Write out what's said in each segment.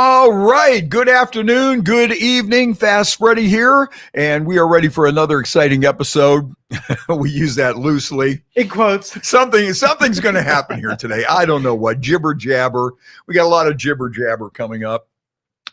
All right. Good afternoon. Good evening. Fast Freddie here. And we are ready for another exciting episode. We use that loosely. In quotes. Something's going to happen here today. I don't know what. Jibber jabber. We got a lot of jibber jabber coming up.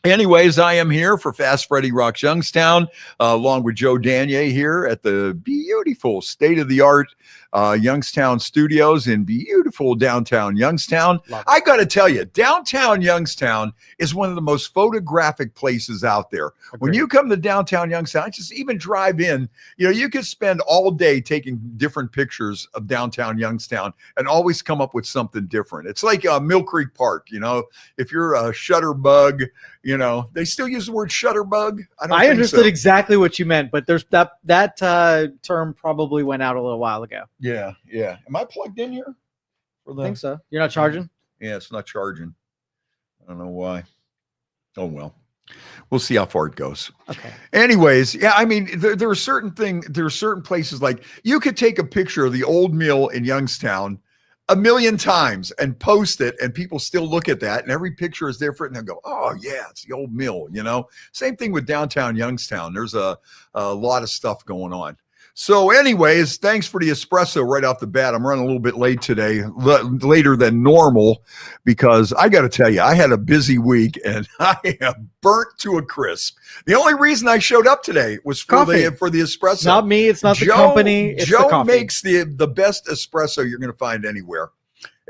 Anyways, I am here for Fast Freddie Rocks Youngstown, along with Joe Danier here at the beautiful state-of-the-art Youngstown Studios in beautiful downtown Youngstown. I got to tell you, downtown Youngstown is one of the most photographic places out there. Agreed. When you come to downtown Youngstown, just even drive in, you could spend all day taking different pictures of downtown Youngstown and always come up with something different. It's like Mill Creek Park, if you're a shutterbug, they still use the word shutterbug. I understood exactly what you meant, but there's that term probably went out a little while ago. Yeah. Am I plugged in here? I think so. You're not charging? Yeah, it's not charging. I don't know why. Oh, well. We'll see how far it goes. Okay. Anyways, yeah, I mean, there are certain places like you could take a picture of the old mill in Youngstown 1 million times and post it, and people still look at that, and every picture is different, and they'll go, oh yeah, it's the old mill. Same thing with downtown Youngstown. There's a lot of stuff going on. So anyways, thanks for the espresso right off the bat. I'm running a little bit late today, later than normal, because I got to tell you, I had a busy week and I am burnt to a crisp. The only reason I showed up today was for the espresso. Not me. It's not the company. It's Joe the coffee. Makes the best espresso you're going to find anywhere.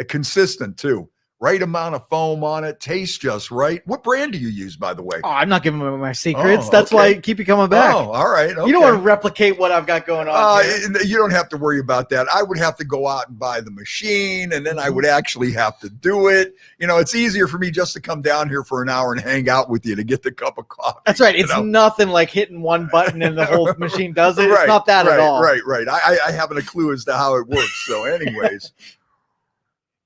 Consistent too. Right amount of foam on it, tastes just right. What brand do you use, by the way? Oh, I'm not giving away my secrets. That's why I keep you coming back. Oh, all right. Okay. You don't want to replicate what I've got going on. You don't have to worry about that. I would have to go out and buy the machine, and then I would actually have to do it. It's easier for me just to come down here for an hour and hang out with you to get the cup of coffee. That's right. It's nothing like hitting one button and the whole machine does it. It's not that at all. Right. I haven't a clue as to how it works. So anyways.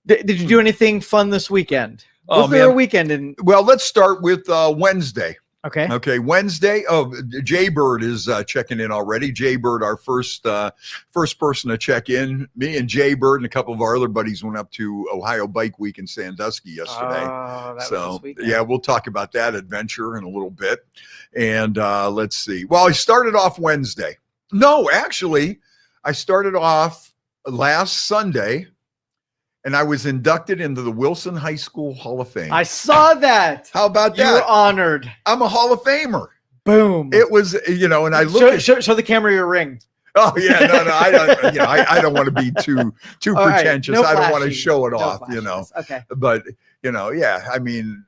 Did you do anything fun this weekend? Was there a weekend? Well, let's start with Wednesday. Okay. Wednesday. Oh, Jaybird is checking in already. Jaybird, our first person to check in. Me and Jaybird and a couple of our other buddies went up to Ohio Bike Week in Sandusky yesterday. That was this weekend. Yeah, we'll talk about that adventure in a little bit. And let's see. Well, I started off Wednesday. No, actually, I started off last Sunday. And I was inducted into the Wilson High School Hall of Fame. I saw that. How about that? You were honored. I'm a Hall of Famer. Boom. It was, and I look show the camera your ring. Oh yeah, no, I don't. I don't want to be too pretentious. Right. I don't want to show it off. Flashes. Okay. But yeah. I mean,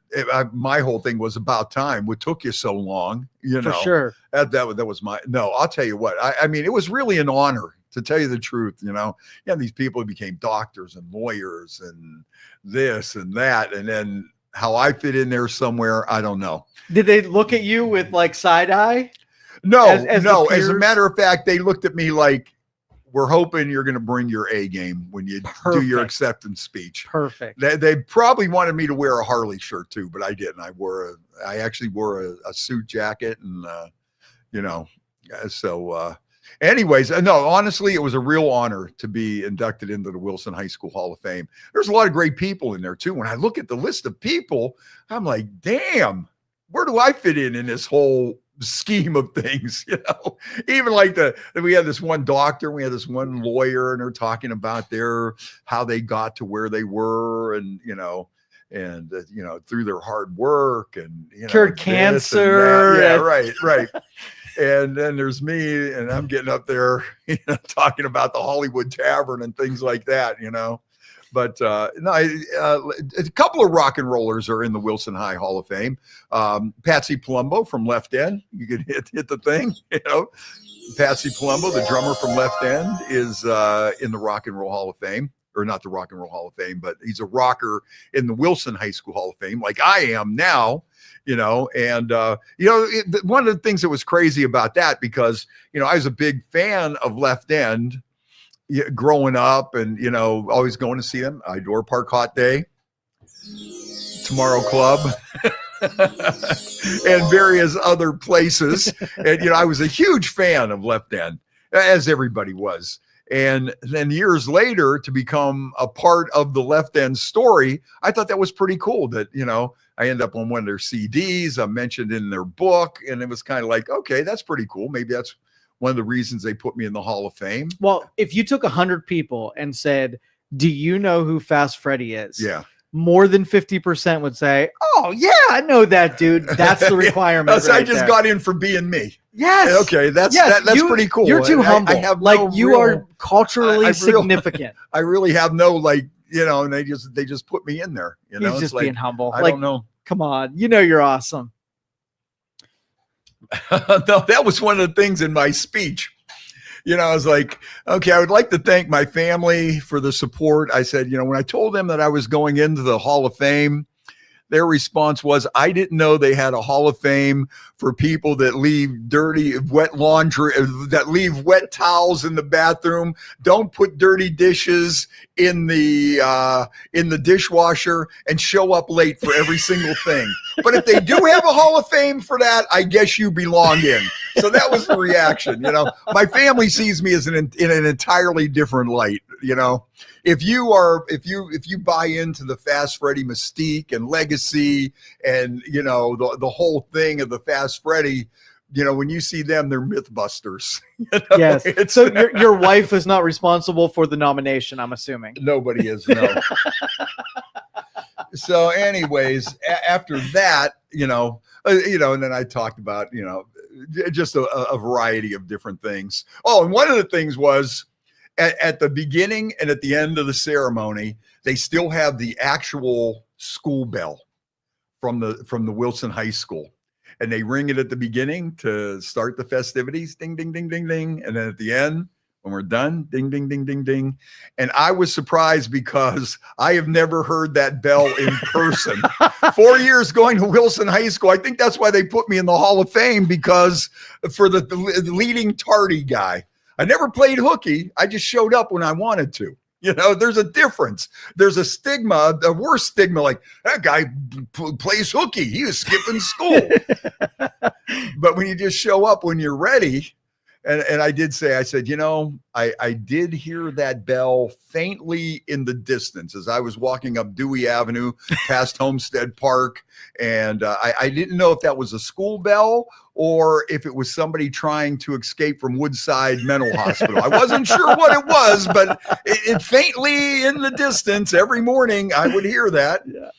my whole thing was about time. What took you so long? For sure. That was my. No, I'll tell you what. I mean, it was really an honor. To tell you the truth, these people became doctors and lawyers and this and that. And then how I fit in there somewhere, I don't know. Did they look at you with like side eye? No. As a matter of fact, they looked at me like, we're hoping you're going to bring your A game when you do your acceptance speech. Perfect. They probably wanted me to wear a Harley shirt too, but I didn't. I actually wore a suit jacket and, anyways, no, honestly, it was a real honor to be inducted into the Wilson High School Hall of Fame. There's a lot of great people in there too. When I look at the list of people, I'm like, damn, where do I fit in this whole scheme of things? Even like we had this one doctor, we had this one lawyer, and they're talking about how they got to where they were, and through their hard work and cured cancer. Yeah, right. And then there's me, and I'm getting up there, talking about the Hollywood Tavern and things like that, But a couple of rock and rollers are in the Wilson High Hall of Fame. Patsy Palumbo from Left End, you could hit the thing, Patsy Palumbo, the drummer from Left End, is in the Rock and Roll Hall of Fame. Or not the Rock and Roll Hall of Fame, but he's a rocker in the Wilson High School Hall of Fame, like I am now. One of the things that was crazy about that, because, I was a big fan of Left End growing up and, always going to see them. Idor Park Hot Day, Tomorrow Club, and various other places. And, I was a huge fan of Left End, as everybody was. And then years later, to become a part of the Left End story, I thought that was pretty cool that, I end up on one of their CDs. I'm mentioned in their book, and it was kind of like, okay, that's pretty cool. Maybe that's one of the reasons they put me in the Hall of Fame. Well, if you took 100 people and said, do you know who Fast Freddie is? Yeah. More than 50% would say, oh, yeah, I know that dude. That's the requirement. So I just got in for being me. Yes. Okay, that's pretty cool. You're too humble. I have like no you real, are culturally significant. I really have no, like, you know, and they just put me in there. You know, He's just like, being humble. I don't know. Come on, you know you're awesome. No, that was one of the things in my speech. You know, I was like, okay, I would like to thank my family for the support. I said, you know, when I told them that I was going into the Hall of Fame, their response was, I didn't know they had a Hall of Fame for people that leave dirty, wet laundry, that leave wet towels in the bathroom, don't put dirty dishes in the dishwasher, and show up late for every single thing. But if they do have a Hall of Fame for that, I guess you belong in. So that was the reaction. You know, my family sees me as in an entirely different light. You know, if you buy into the Fast Freddie mystique and legacy, and you know the whole thing of the Fast Freddie, you know, when you see them, they're mythbusters. You know? Yes. So your wife is not responsible for the nomination, I'm assuming. Nobody is. No. So, anyways, after that, you know, and then I talked about, you know, just a variety of different things. Oh, and one of the things was, at the beginning and at the end of the ceremony, they still have the actual school bell from the Wilson High School, and they ring it at the beginning to start the festivities, ding, ding, ding, ding, ding, and then at the end, when we're done, ding, ding, ding, ding, ding. And I was surprised because I have never heard that bell in person. 4 years going to Wilson High School. I think that's why they put me in the Hall of Fame, because for the leading tardy guy. I never played hooky. I just showed up when I wanted to. You know, there's a difference. There's a stigma, a worse stigma, like that guy plays hooky. He was skipping school. But when you just show up when you're ready, and I did say, I said, you know, I did hear that bell faintly in the distance as I was walking up Dewey Avenue past Homestead Park. And I didn't know if that was a school bell or if it was somebody trying to escape from Woodside Mental Hospital. I wasn't sure what it was, but it faintly in the distance every morning I would hear that. Yeah.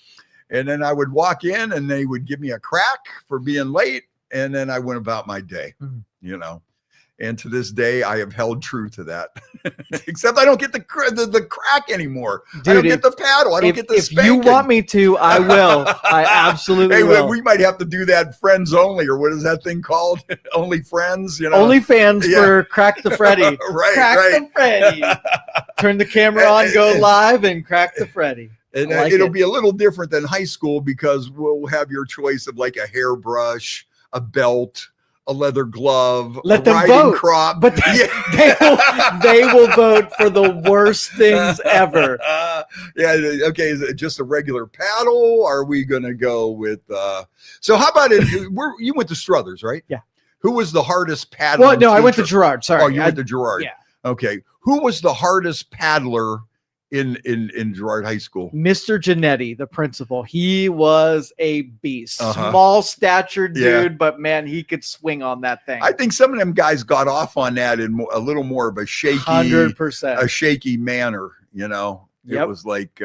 And then I would walk in and they would give me a crack for being late. And then I went about my day, you know. And to this day, I have held true to that. Except I don't get the crack anymore. Dude, I don't get the paddle. I don't get the spanking. If you want me to, I will. I absolutely will. We might have to do that friends only, or what is that thing called? Only friends, you know? Only fans for Crack the Freddie. Crack the Freddie. Turn the camera on, go live, and crack the Freddie. And it'll be a little different than high school because we'll have your choice of like a hairbrush, a belt, a leather glove, let them riding vote, crop. But they will vote for the worst things ever. Okay. Is it just a regular paddle? Are we going to go with, so how about it? You went to Struthers, right? Yeah. Who was the hardest paddler? Well, no, I went to Girard. Sorry. Oh, you went to Girard. Yeah. Okay. Who was the hardest paddler in Girard High School? Mr. Giannetti, the principal. He was a beast. Small statured dude, but man, he could swing on that thing. I think some of them guys got off on that in a little more of a shaky, 100%. a shaky manner. You know, it was like,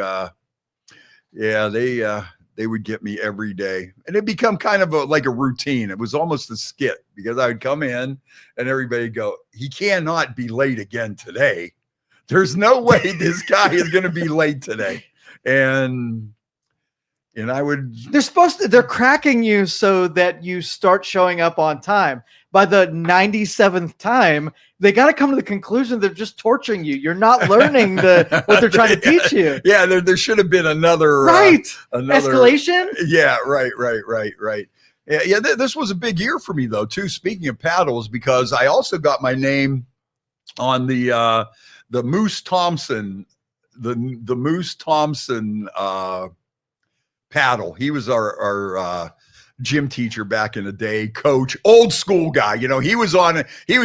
they would get me every day, and it become kind of like a routine. It was almost a skit because I would come in and everybody would go, he cannot be late again today. There's no way this guy is going to be late today. And I would. They're cracking you so that you start showing up on time. By the 97th time, they got to come to the conclusion they're just torturing you. You're not learning what they're trying to teach you. Yeah, there should have been another escalation. Yeah, right. Yeah. This was a big year for me though, too. Speaking of paddles, because I also got my name on the Moose Thompson, the Moose Thompson paddle. He was our gym teacher back in the day, coach, old school guy. You know, he was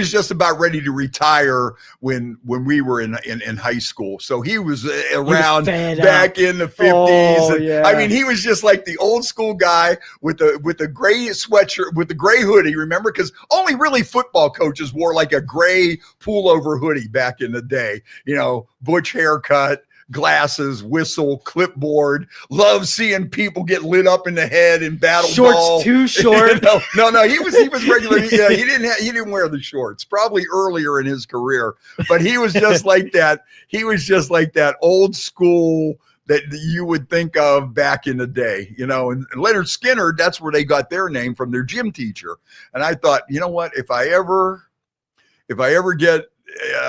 just about ready to retire when we were in high school. So he was around back in the 50s. Oh, yeah. I mean, he was just like the old school guy with the gray sweatshirt, with the gray hoodie, remember? Because only really football coaches wore like a gray pullover hoodie back in the day, you know, butch haircut, glasses, whistle, clipboard. Love seeing people get lit up in the head in battle shorts ball. too short. No, he was regular. Yeah, he didn't wear the shorts, probably earlier in his career, but he was just like that. He was just like that old school that you would think of back in the day, you know. And Leonard Skinner, that's where they got their name from, their gym teacher. And I thought, you know what, if I ever get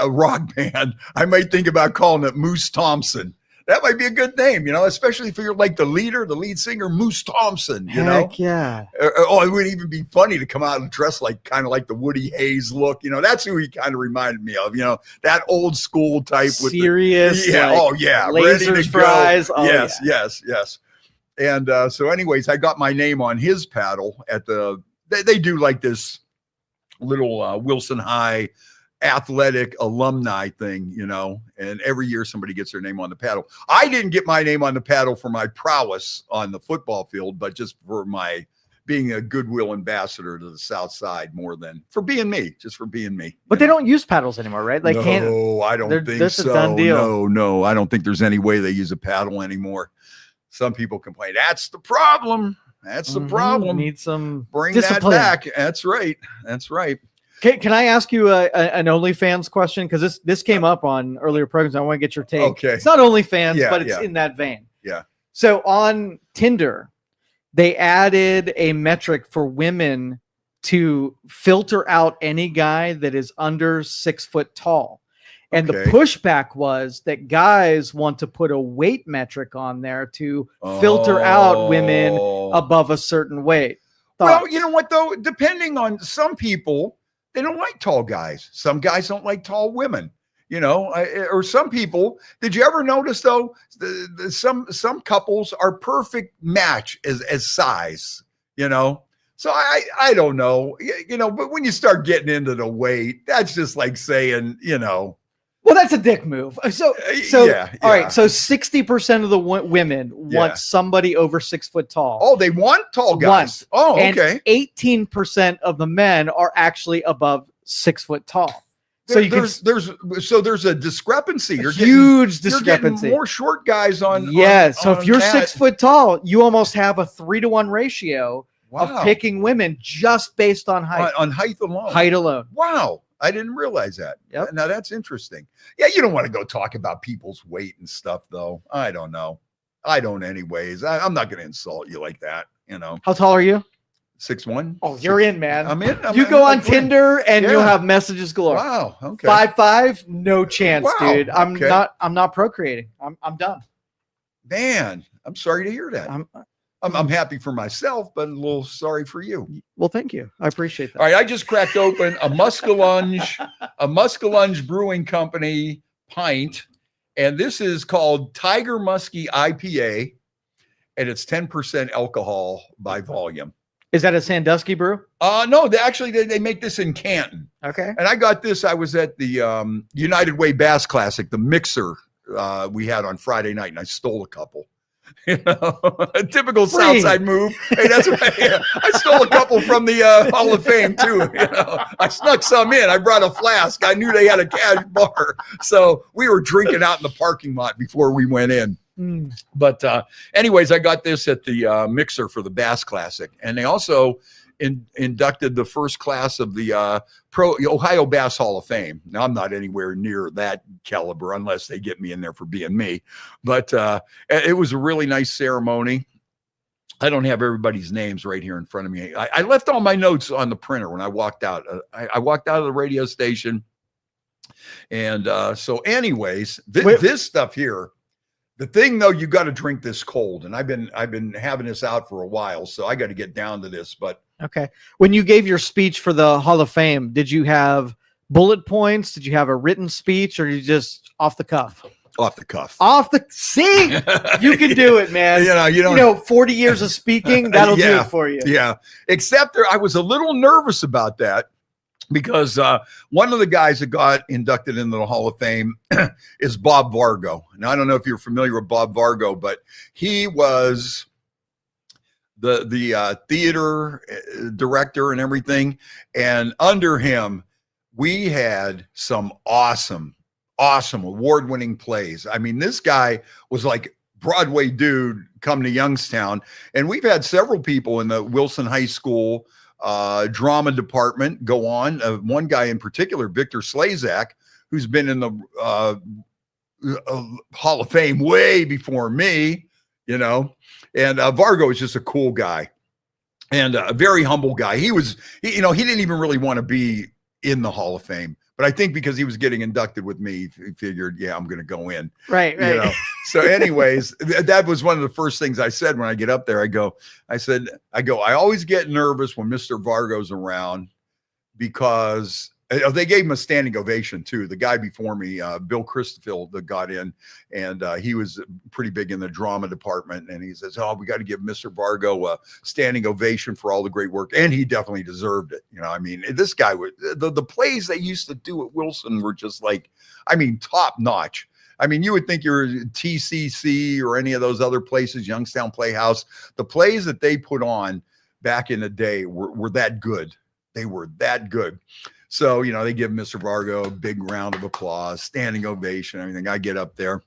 a rock band, I might think about calling it Moose Thompson. That might be a good name, you know, especially if you're like the lead singer, Moose Thompson, you know? Yeah. Oh, it would even be funny to come out and dress like kind of like the Woody Hayes look. You know, that's who he kind of reminded me of, you know, that old school type with serious. Yeah. Like, Oh, yeah. Lasers, ready to fries. go. Oh, yes, yeah. yes. And so anyways, I got my name on his paddle at they do like this little Wilson High athletic alumni thing, you know, and every year somebody gets their name on the paddle. I didn't get my name on the paddle for my prowess on the football field, but just for my being a goodwill ambassador to the South Side, more than for being me, just for being me. But they don't use paddles anymore, right? Like, no, I don't think this so. is a done deal. No, I don't think there's any way they use a paddle anymore. Some people complain. That's the problem. That's the problem. Need some bring discipline. that back. That's right. Can I ask you an OnlyFans question? Because this came up on earlier programs. I want to get your take. Okay. It's not OnlyFans, Yeah, but it's yeah. in that vein. Yeah. So on Tinder, they added a metric for women to filter out any guy that is under 6 foot tall. And Okay. the pushback was that guys want to put a weight metric on there to filter out women above a certain weight. Well, you know what, though? Depending on some people, they don't like tall guys. Some guys don't like tall women, you know, or some people. Did you ever notice, though, some couples are perfect match as size, you know? So I don't know, you know, but when you start getting into the weight, that's just like saying, you know. Well, that's a dick move. So yeah. All right. So 60% of the women want somebody over 6 foot tall. Oh, they want tall guys. Oh, okay. And 18% of the men are actually above 6 foot tall. So there's a discrepancy. You're huge getting, discrepancy. You're getting more short guys on. Yeah. So if you're that. 6 foot tall, you almost have a 3-to-1 ratio of picking women just based on height. On height alone. Height alone. Wow. I didn't realize that. Yep. Now that's interesting. Yeah, you don't want to go talk about people's weight and stuff, though. I don't know. I don't anyways. I'm not going to insult you like that, you know. How tall are you? 6'1". Oh, you're in, man. I'm in. You go on Tinder and you'll have messages galore. Wow. Okay. 5'5", no chance, Wow, dude. I'm not procreating. I'm done. Man, I'm sorry to hear that. I'm happy for myself, but a little sorry for you. Well, thank you. I appreciate that. All right, I just cracked open a Muskellunge Brewing Company pint, and this is called Tiger Muskie IPA, and it's 10% alcohol by volume. Is that a Sandusky brew? No, they make this in Canton. Okay. And I got this. I was at the United Way Bass Classic, the mixer we had on Friday night, and I stole a couple. You know, a typical Southside move. Hey, that's right. Yeah. I stole a couple from the Hall of Fame too. You know, I snuck some in. I brought a flask. I knew they had a cash bar, so we were drinking out in the parking lot before we went in. But anyways, I got this at the mixer for the Bass Classic, and they also inducted the first class of the Ohio Bass Hall of Fame. Now, I'm not anywhere near that caliber unless they get me in there for being me, but it was a really nice ceremony. I don't have everybody's names right here in front of me. I left all my notes on the printer when I walked out. I walked out of the radio station, and so anyways, this stuff here. The thing, though, you got to drink this cold, and I've been having this out for a while, so I got to get down to this. But okay, when you gave your speech for the Hall of Fame, did you have bullet points? Did you have a written speech, or you just off the cuff? Off the cuff. See, you can do it, man. You know, 40 years of speaking, that'll do it for you. Yeah. Except I was a little nervous about that because one of the guys that got inducted into the Hall of Fame is Bob Vargo. Now, I don't know if you're familiar with Bob Vargo, but he was the theater director and everything. And under him, we had some awesome award-winning plays. I mean, this guy was like Broadway dude come to Youngstown. And we've had several people in the Wilson High School drama department go on. One guy in particular, Victor Slazak, who's been in the Hall of Fame way before me, and Vargo is just a cool guy and a very humble guy. He didn't even really want to be in the Hall of Fame, but I think because he was getting inducted with me, he figured, I'm going to go in. Right. So anyways, that was one of the first things I said when I get up there. I always get nervous when Mr. Vargo's around because they gave him a standing ovation too. The guy before me, Bill Christofield, that got in, and he was pretty big in the drama department. And he says, we got to give Mr. Vargo a standing ovation for all the great work. And he definitely deserved it. I mean, this guy was the plays they used to do at Wilson were just like, top notch. I mean, you would think you're TCC or any of those other places, Youngstown Playhouse. The plays that they put on back in the day were that good. They were that good. So, they give Mr. Vargo a big round of applause, standing ovation, everything. I get up there.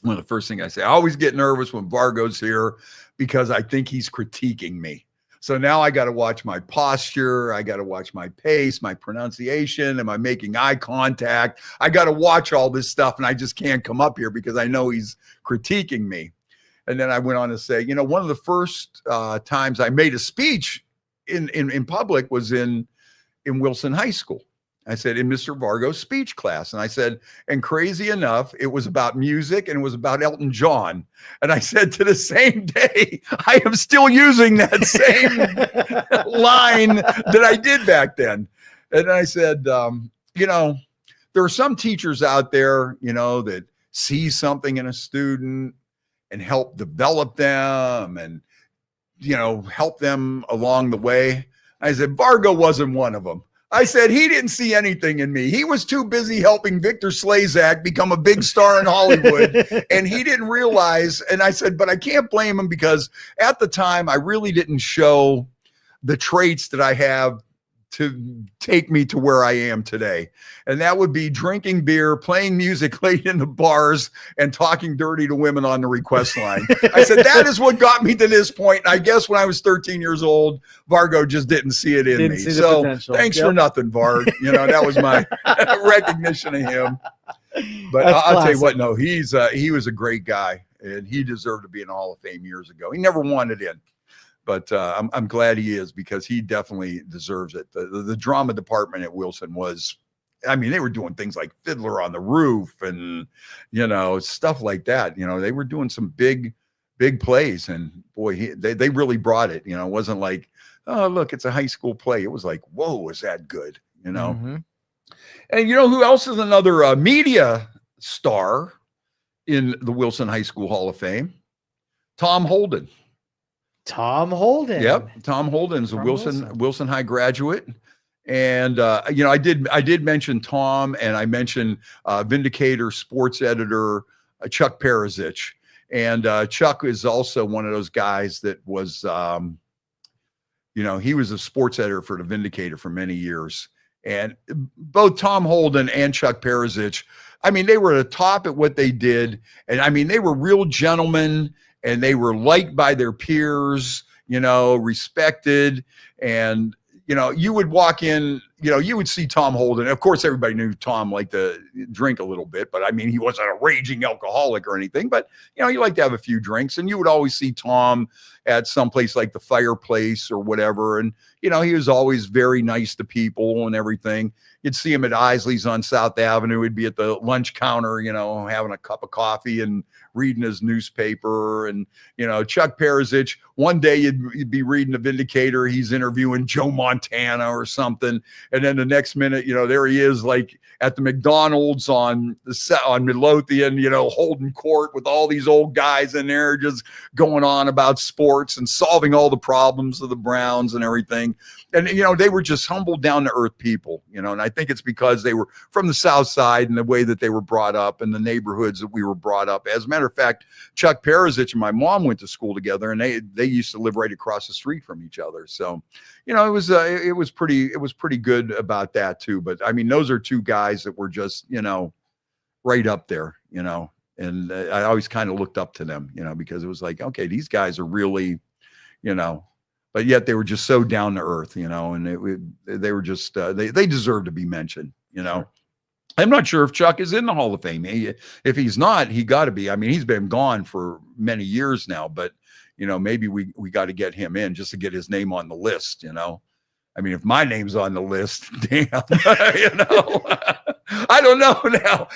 One of the first things I say, I always get nervous when Vargo's here because I think he's critiquing me. So now I got to watch my posture. I got to watch my pace, my pronunciation. Am I making eye contact? I got to watch all this stuff, and I just can't come up here because I know he's critiquing me. And then I went on to say, one of the first times I made a speech in public was in Wilson High School. I said, in Mr. Vargo's speech class. And I said, and crazy enough, it was about music and it was about Elton John. And I said, to the same day, I am still using that same line that I did back then. And I said, there are some teachers out there, that see something in a student and help develop them and, help them along the way. I said, Vargo wasn't one of them. I said, he didn't see anything in me. He was too busy helping Victor Slazak become a big star in Hollywood. And he didn't realize. And I said, but I can't blame him because at the time, I really didn't show the traits that I have to take me to where I am today. And that would be drinking beer, playing music late in the bars, and talking dirty to women on the request line. I said, that is what got me to this point. I guess when I was 13 years old, Vargo just didn't see it in me. So thanks for nothing, Varg. That was my recognition of him. But I'll tell you what, no, he was a great guy, and he deserved to be in the Hall of Fame years ago. He never wanted in. But I'm glad he is because he definitely deserves it. The drama department at Wilson was, they were doing things like Fiddler on the Roof and, stuff like that. They were doing some big plays, and boy, they really brought it. It wasn't like, oh, look, it's a high school play. It was like, whoa, is that good? Mm-hmm. And who else is another media star in the Wilson High School Hall of Fame? Tom Holden. Yep. Tom Holden's a Wilson High graduate. And, I did mention Tom, and I mentioned Vindicator sports editor, Chuck Perizich. And Chuck is also one of those guys that was, he was a sports editor for the Vindicator for many years. And both Tom Holden and Chuck Perizich, they were at the top at what they did. And they were real gentlemen. And they were liked by their peers, respected. And, you would walk in, you would see Tom Holden. Of course, everybody knew Tom liked to drink a little bit, but he wasn't a raging alcoholic or anything. But, he liked to have a few drinks. And you would always see Tom at some place like the Fireplace or whatever. And, he was always very nice to people and everything. You'd see him at Isley's on South Avenue. He'd be at the lunch counter, having a cup of coffee and reading his newspaper. And, Chuck Perizich, one day you'd be reading the Vindicator. He's interviewing Joe Montana or something. And then the next minute, there he is, like at the McDonald's on Midlothian, holding court with all these old guys in there, just going on about sports and solving all the problems of the Browns and everything. And, they were just humble, down to earth people, and I think it's because they were from the South Side and the way that they were brought up and the neighborhoods that we were brought up. As a matter of fact, Chuck Perizich and my mom went to school together, and they used to live right across the street from each other. So, it was pretty good about that too. But I mean, those are two guys that were just, right up there, and I always kind of looked up to them, because it was like, okay, these guys are really, but yet they were just so down to earth, and they were just, they deserve to be mentioned, Sure. I'm not sure if Chuck is in the Hall of Fame. If he's not, he got to be. I mean, he's been gone for many years now, but maybe we got to get him in just to get his name on the list. I mean, if my name's on the list, damn, I don't know now.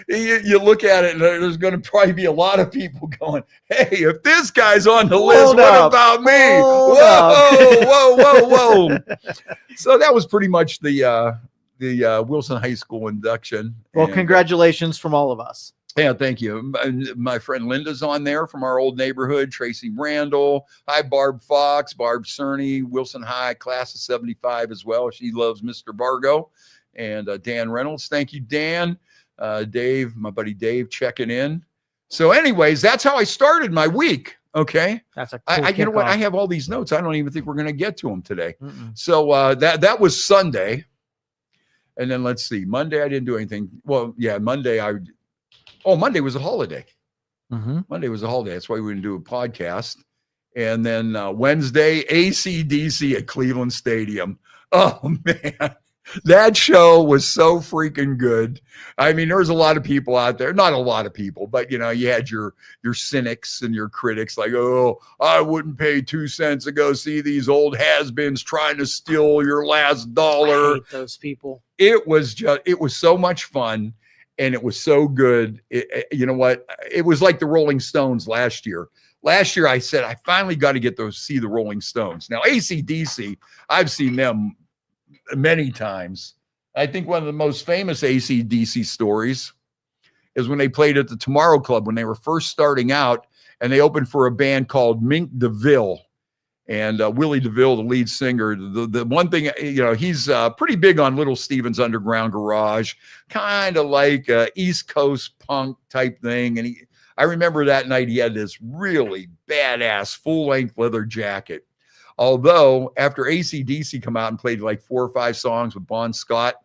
You look at it, and there's going to probably be a lot of people going, "Hey, if this guy's on the list, what about me?" Whoa. So that was pretty much the Wilson High School induction. Well, congratulations from all of us. Yeah, thank you. My friend Linda's on there from our old neighborhood. Tracy Randall. Hi, Barb Fox, Barb Cerny, Wilson High, class of 75 as well. She loves Mr. Bargo. And Dan Reynolds. Thank you, Dan. Dave, my buddy Dave, checking in. So anyways, that's how I started my week. Okay. That's a cool you know what? I have all these notes. I don't even think we're going to get to them today. Mm-mm. So that was Sunday. And then let's see. Monday, I didn't do anything. Well, yeah, Monday was a holiday. Mm-hmm. Monday was a holiday. That's why we didn't do a podcast. And then Wednesday, AC/DC at Cleveland Stadium. Oh, man. That show was so freaking good. I mean, there was a lot of people out there, not a lot of people, but you had your cynics and your critics like, oh, I wouldn't pay 2 cents to go see these old has-beens trying to steal your last dollar. I hate those people. It was so much fun. And it was so good. You know what? It was like the Rolling Stones last year. Last year, I said, I finally got to get to see the Rolling Stones. Now, AC/DC, I've seen them many times. I think one of the most famous AC/DC stories is when they played at the Tomorrow Club when they were first starting out, and they opened for a band called Mink DeVille. And Willie DeVille, the lead singer, the one thing, he's pretty big on Little Steven's Underground Garage, kind of like East Coast punk type thing. And I remember that night he had this really badass full-length leather jacket. Although after AC/DC come out and played like 4 or 5 songs with Bon Scott,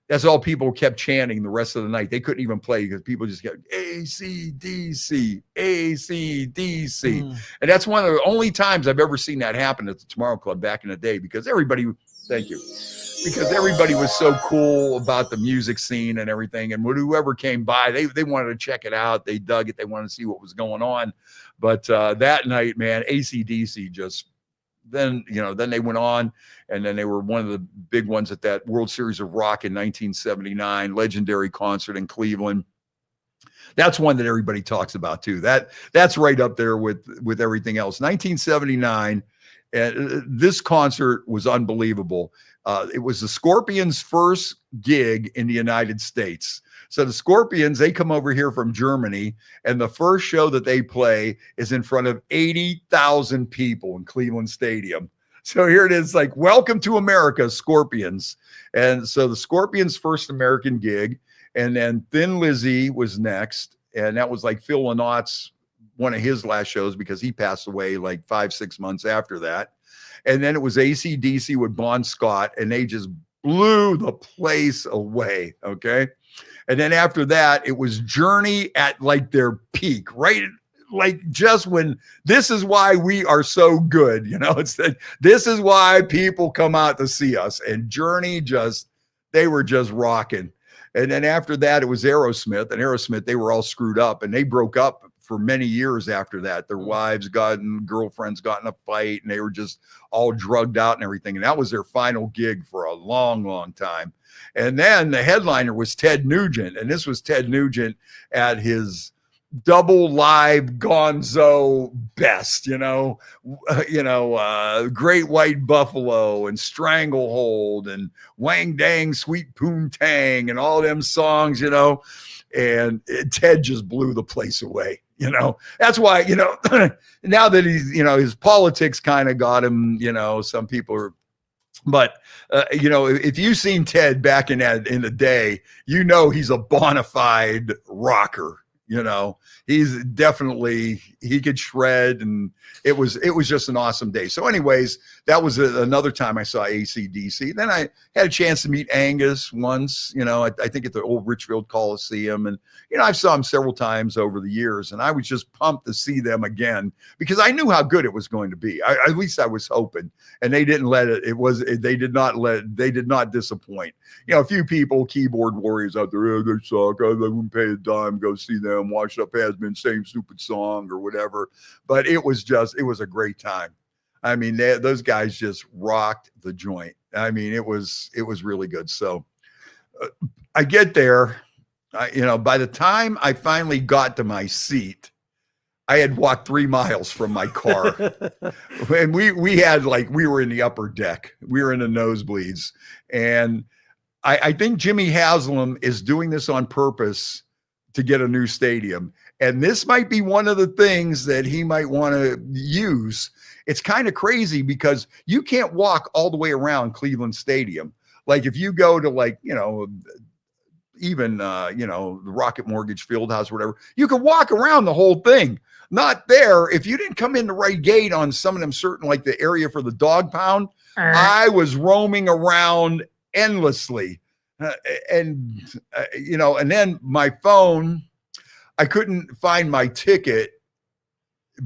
that's all people kept chanting the rest of the night. They couldn't even play because people just kept AC/DC, AC/DC. And that's one of the only times I've ever seen that happen at the Tomorrow Club back in the day, because everybody was so cool about the music scene and everything. And whoever came by, they wanted to check it out. They dug it. They wanted to see what was going on. But that night, man, AC/DC just, then they went on, and then they were one of the big ones at that World Series of Rock in 1979, legendary concert in Cleveland. That's one that everybody talks about too. That's right up there with everything else. 1979, this concert was unbelievable. It was the Scorpions' first gig in the United States. So the Scorpions, they come over here from Germany, and the first show that they play is in front of 80,000 people in Cleveland Stadium. So here it is, like, welcome to America, Scorpions. And so the Scorpions' first American gig, and then Thin Lizzy was next, and that was like Phil Lynotte's one of his last shows because he passed away like 5-6 months after that. And then it was AC/DC with Bon Scott, and they just blew the place away, okay? And then after that, it was Journey at like their peak, right? Like just when this is why we are so good, it's that this is why people come out to see us. And Journey they were just rocking. And then after that, it was Aerosmith, and Aerosmith, they were all screwed up, and they broke up for many years after that. Their girlfriends got in a fight, and they were just all drugged out and everything. And that was their final gig for a long, long time. And then the headliner was Ted Nugent, and this was Ted Nugent at his double live gonzo best, Great White Buffalo and Stranglehold and Wang Dang Sweet Poontang and all them songs, and Ted just blew the place away. That's why, now that he's, his politics kind of got him, some people are, but if you've seen Ted back in the day, he's a bona fide rocker. He's definitely, he could shred, and it was just an awesome day. So anyways, that was another time I saw AC/DC. Then I had a chance to meet Angus once, I think at the old Richfield Coliseum. And, I saw him several times over the years, and I was just pumped to see them again because I knew how good it was going to be. At least I was hoping, and they didn't let they did not disappoint. A few people, keyboard warriors out there, they suck. I wouldn't pay a dime, go see them, washed up has-been, same stupid song or whatever. But it was a great time. I mean, those guys just rocked the joint. I mean, it was really good. So I get there, by the time I finally got to my seat, I had walked 3 miles from my car. And we had we were in the upper deck. We were in the nosebleeds. And I think Jimmy Haslam is doing this on purpose to get a new stadium. And this might be one of the things that he might want to use. It's kind of crazy because you can't walk all the way around Cleveland Stadium. Like if you go to even the Rocket Mortgage Fieldhouse or whatever, you can walk around the whole thing. Not there. If you didn't come in the right gate on some of them certain, like the area for the dog pound, I was roaming around endlessly. And then my phone, I couldn't find my ticket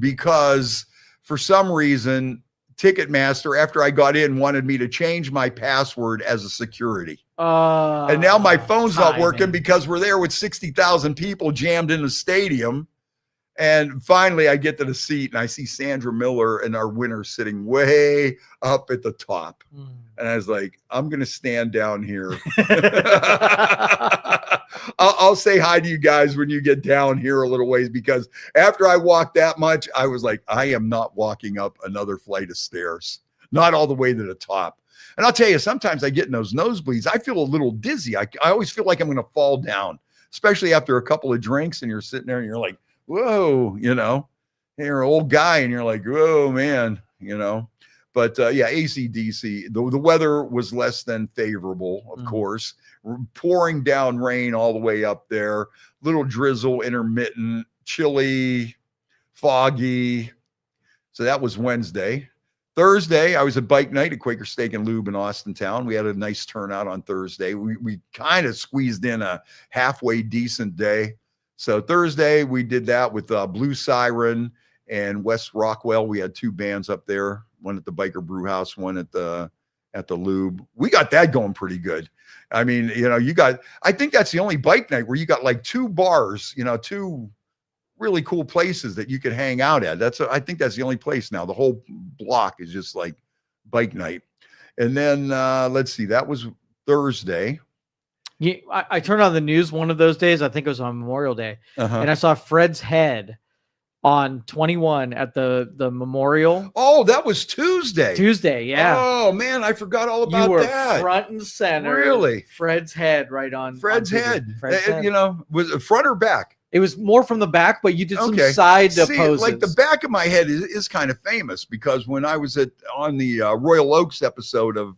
because for some reason, Ticketmaster, after I got in, wanted me to change my password as a security. And now my phone's not working because we're there with 60,000 people jammed in the stadium. And finally, I get to the seat and I see Sandra Miller and our winner sitting way up at the top. And I was like, I'm going to stand down here. I'll say hi to you guys when you get down here a little ways, because after I walked that much, I was like, I am not walking up another flight of stairs, not all the way to the top. And I'll tell you, sometimes I get in those nosebleeds. I feel a little dizzy. I always feel like I'm going to fall down, especially after a couple of drinks and you're sitting there and you're like, whoa, you're an old guy and you're like, whoa, man, But yeah, AC/DC, the weather was less than favorable, of course, pouring down rain all the way up there, little drizzle, intermittent, chilly, foggy. So that was Wednesday. Thursday, I was at bike night at Quaker Steak and Lube in Austintown. We had a nice turnout on Thursday. We kind of squeezed in a halfway decent day. So Thursday, we did that with Blue Siren and West Rockwell. We had 2 bands up there, one at the Biker Brew House, one at the Lube. We got that going pretty good. I mean, I think that's the only bike night where you got 2 bars, 2 really cool places that you could hang out at. I think that's the only place now. The whole block is just like bike night. And then let's see, that was Thursday. Yeah, I turned on the news one of those days. I think it was on Memorial Day, and I saw Fred's head on 21 at the memorial. Oh, that was Tuesday. Yeah. Oh man, I forgot all about that. You were front and center. Really? Fred's head right on. Fred's head. Was it front or back? It was more from the back, but you did some side poses. Like the back of my head is kind of famous because when I was on the Royal Oaks episode of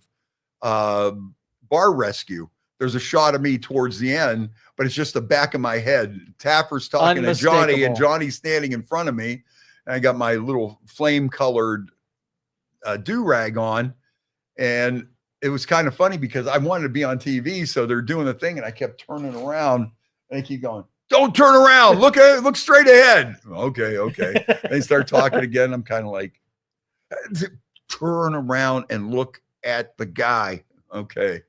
Bar Rescue, there's a shot of me towards the end, but it's just the back of my head. Taffer's talking to Johnny, and Johnny's standing in front of me. And I got my little flame-colored do-rag on. And it was kind of funny because I wanted to be on TV, so they're doing the thing, and I kept turning around, and they keep going, don't turn around. Look straight ahead. Okay. They start talking again. I'm kind of like, turn around and look at the guy. Okay.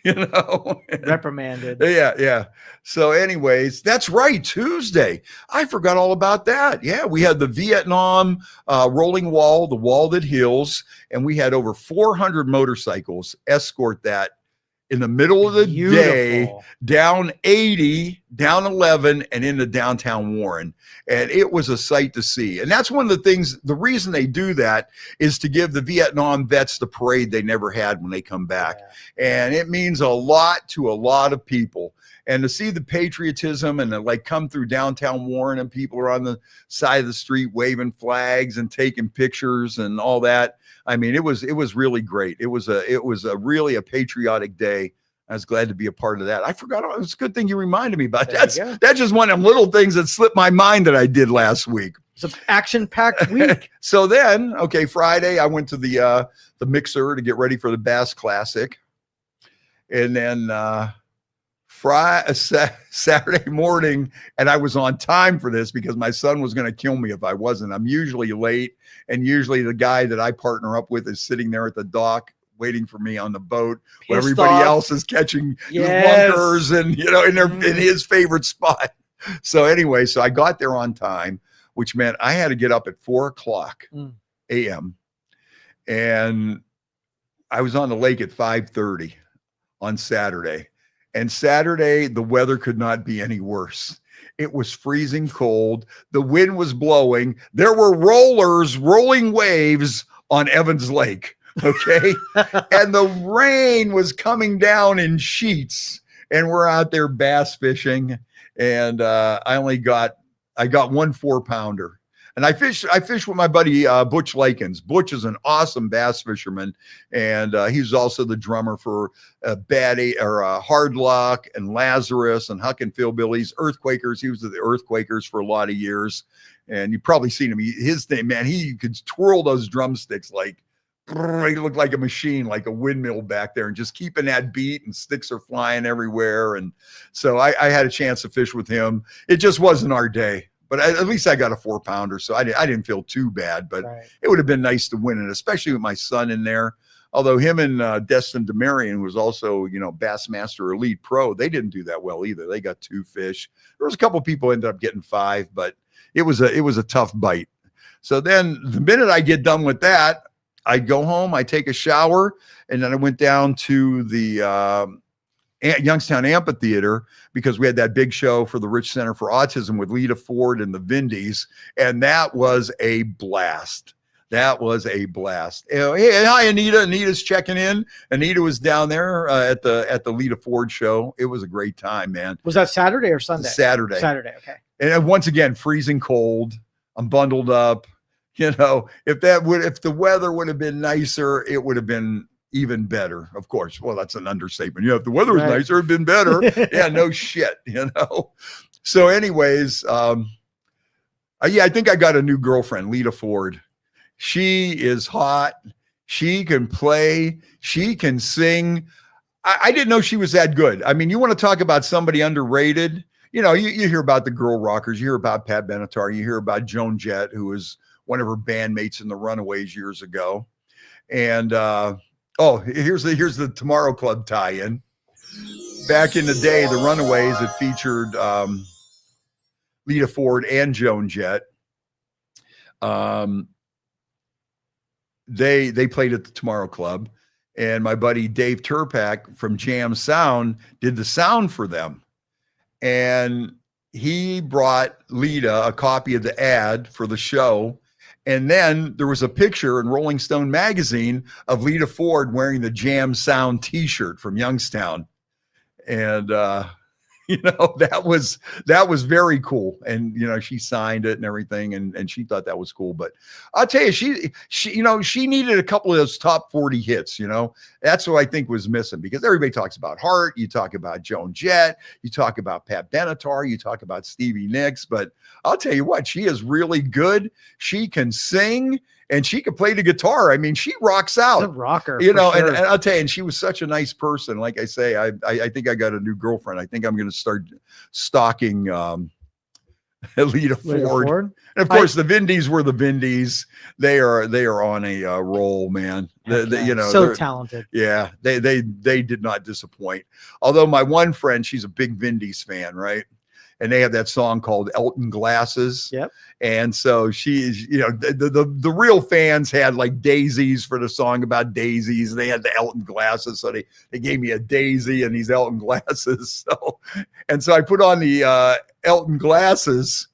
Reprimanded. Yeah. So anyways, that's right. Tuesday. I forgot all about that. Yeah. We had the Vietnam rolling wall, the wall that heals. And we had over 400 motorcycles escort that in the middle of the day down 80 down 11 and into downtown Warren. And it was a sight to see. And that's one of the things, the reason they do that is to give the Vietnam vets the parade they never had when they come back. Yeah. And it means a lot to a lot of people. And to see the patriotism and like come through downtown Warren and people are on the side of the street waving flags and taking pictures and all that. I mean, it was really great. It was really a patriotic day. I was glad to be a part of that. I forgot. It was a good thing you reminded me about that. That's just one of them little things that slipped my mind that I did last week. It's an action-packed week. So then, okay, Friday, I went to the mixer to get ready for the Bass Classic. And then Saturday morning, and I was on time for this because my son was going to kill me if I wasn't. I'm usually late, and usually the guy that I partner up with is sitting there at the dock waiting for me on the boat where everybody else is catching bunkers and, you know, in his favorite spot. So anyway, so I got there on time, which meant I had to get up at 4:00 a.m. And I was on the lake at 5:30 on Saturday. And Saturday, the weather could not be any worse. It was freezing cold. The wind was blowing. There were rolling waves on Evans Lake. Okay. And the rain was coming down in sheets, and we're out there bass fishing. And I got 1 4-pounder. And I fished with my buddy Butch Lakins. Butch is an awesome bass fisherman, and he's also the drummer for Hard Luck and Lazarus and Huck and Philbillies, Earthquakers. He was with the Earthquakers for a lot of years, and you've probably seen him. His thing, man, he could twirl those drumsticks like he looked like a machine, like a windmill back there, and just keeping that beat, and sticks are flying everywhere. And so I had a chance to fish with him. It just wasn't our day. But at least I got a 4-pounder, so I didn't feel too bad. But It would have been nice to win it, especially with my son in there. Although him and Destin DeMarion, who was also, you know, Bassmaster Elite Pro, they didn't do that well either. They got 2 fish. There was a couple people ended up getting 5, but it was a tough bite. So then the minute I get done with that, I go home, I take a shower, and then I went down to the Youngstown Amphitheater because we had that big show for the Rich Center for Autism with Lita Ford and the Vindys, and that was a blast. That was a blast. Hey, hi, Anita. Anita's checking in. Anita was down there at the Lita Ford show. It was a great time, man. Was that Saturday or Sunday? Saturday. Saturday, okay. And once again, freezing cold. I'm bundled up. You know, if the weather would have been nicer, it would have been even better, of course. Well, that's an understatement. Yeah, if the weather was nicer, it'd been better. Yeah, no shit, you know. So anyways, I think I got a new girlfriend, Lita Ford. She is hot. She can play. She can sing. I didn't know she was that good. I mean, you want to talk about somebody underrated? You know, you hear about the girl rockers. You hear about Pat Benatar. You hear about Joan Jett, who was one of her bandmates in the Runaways years ago. And here's the Tomorrow Club tie-in. Back in the day, the Runaways, it featured Lita Ford and Joan Jett. They played at the Tomorrow Club, and my buddy Dave Turpak from Jam Sound did the sound for them. And he brought Lita a copy of the ad for the show. And then there was a picture in Rolling Stone magazine of Lita Ford wearing the Jam Sound t-shirt from Youngstown. And, you know, that was very cool. And, you know, she signed it and everything, and she thought that was cool. But I'll tell you, she, you know, she needed a couple of those top 40 hits, you know. That's what I think was missing, because everybody talks about Hart, you talk about Joan Jett, you talk about Pat Benatar, you talk about Stevie Nicks, but I'll tell you what, she is really good. She can sing, and she could play the guitar. I mean, she rocks out. She's a rocker, you know. Sure. And I'll tell you, and she was such a nice person. Like I say, I think I got a new girlfriend. I think I'm going to start stalking Lita Ford. And of course, the Vindys were the Vindys. They are on a roll, man. You know, so talented. Yeah, they did not disappoint. Although my one friend, she's a big Vindys fan, right? and they have that song called Elton Glasses. Yep. And so she's, the real fans had like daisies for the song about daisies. They had the Elton Glasses. So they gave me a daisy and these Elton Glasses. So I put on the Elton Glasses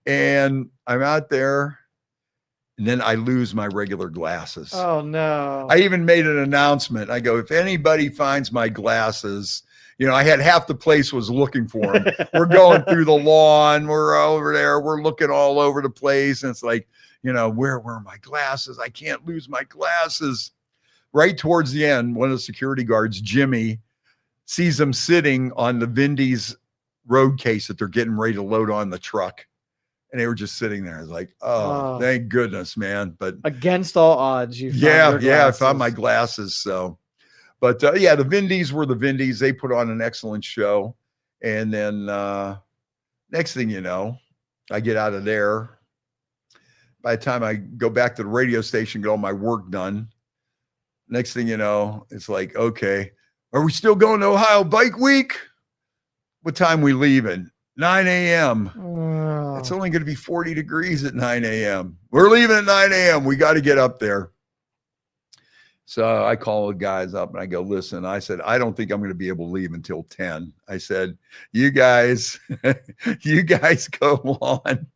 and I'm out there. And then I lose my regular glasses. Oh, no. I even made an announcement. I go, if anybody finds my glasses, I had half the place was looking for them. We're going through the lawn. We're over there. We're looking all over the place. And it's like, where were my glasses? I can't lose my glasses. Right towards the end, one of the security guards, Jimmy, sees them sitting on the Vindys road case that they're getting ready to load on the truck. And they were just sitting there. I was like, oh, thank goodness, man. But against all odds, you found I found my glasses. So, but the Vindys were the Vindys. They put on an excellent show. And then next thing you know, I get out of there. By the time I go back to the radio station, get all my work done. Next thing you know, it's like, okay, are we still going to Ohio Bike Week? What time we leaving? 9 a.m. It's only going to be 40 degrees at 9 a.m. We're leaving at 9 a.m. We got to get up there. So I call the guys up and I go, listen, I said, I don't think I'm going to be able to leave until 10. I said, you guys go on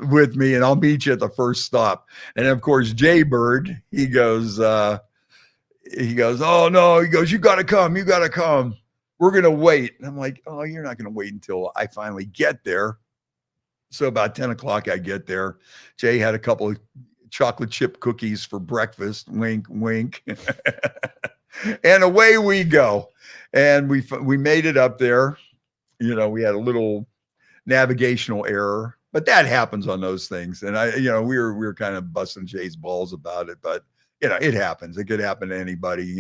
with me and I'll meet you at the first stop. And of course, Jay Bird, he goes, oh no, he goes, you got to come. You got to come. We're going to wait. And I'm like, oh, you're not going to wait until I finally get there. So about 10 o'clock, I get there. Jay had a couple of chocolate chip cookies for breakfast. Wink, wink. And away we go. And we made it up there. We had a little navigational error, but that happens on those things. And we were kind of busting Jay's balls about it, but it happens. It could happen to anybody,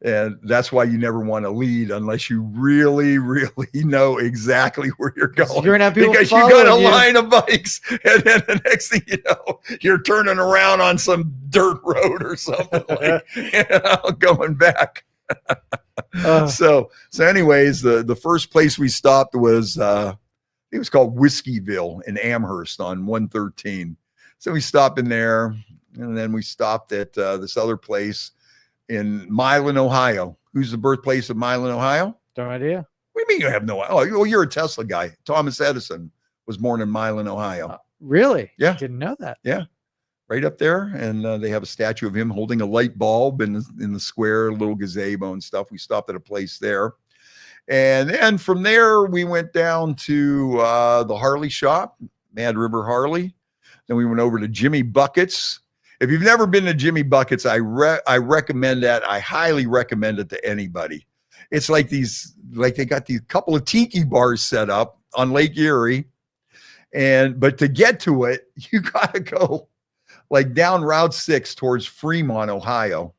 And that's why you never want to lead unless you really, really know exactly where you're going. You're gonna have people because you got a line of bikes, and then the next thing you know, you're turning around on some dirt road or something going back. So anyways, the first place we stopped was it was called Whiskeyville in Amherst on 113. So we stopped in there, and then we stopped at this other place in Milan, Ohio. Who's the birthplace of Milan, Ohio? No idea. What do you mean you have no idea? Oh, well, you're a Tesla guy. Thomas Edison was born in Milan, Ohio. Really? Yeah. Didn't know that. Yeah. Right up there. And they have a statue of him holding a light bulb in the square, a little gazebo and stuff. We stopped at a place there. And then from there, we went down to the Harley shop, Mad River Harley. Then we went over to Jimmy Buckets. If you've never been to Jimmy Buckets, I recommend that. I highly recommend it to anybody. It's like they got these couple of tiki bars set up on Lake Erie. But to get to it, you got to go like down Route 6 towards Fremont, Ohio.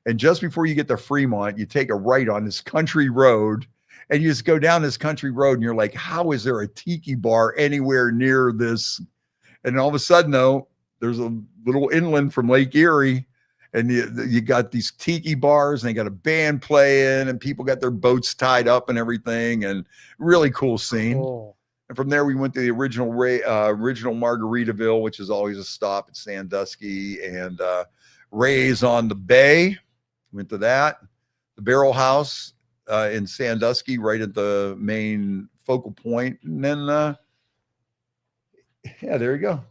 And just before you get to Fremont, you take a right on this country road and you just go down this country road and you're like, how is there a tiki bar anywhere near this? And all of a sudden, though, there's a little inland from Lake Erie, and you got these tiki bars, and they got a band playing, and people got their boats tied up and everything, and really cool scene. Oh. And from there, we went to the original Margaritaville, which is always a stop at Sandusky, and Ray's on the Bay. Went to that. The Barrel House in Sandusky, right at the main focal point. And then, there you go.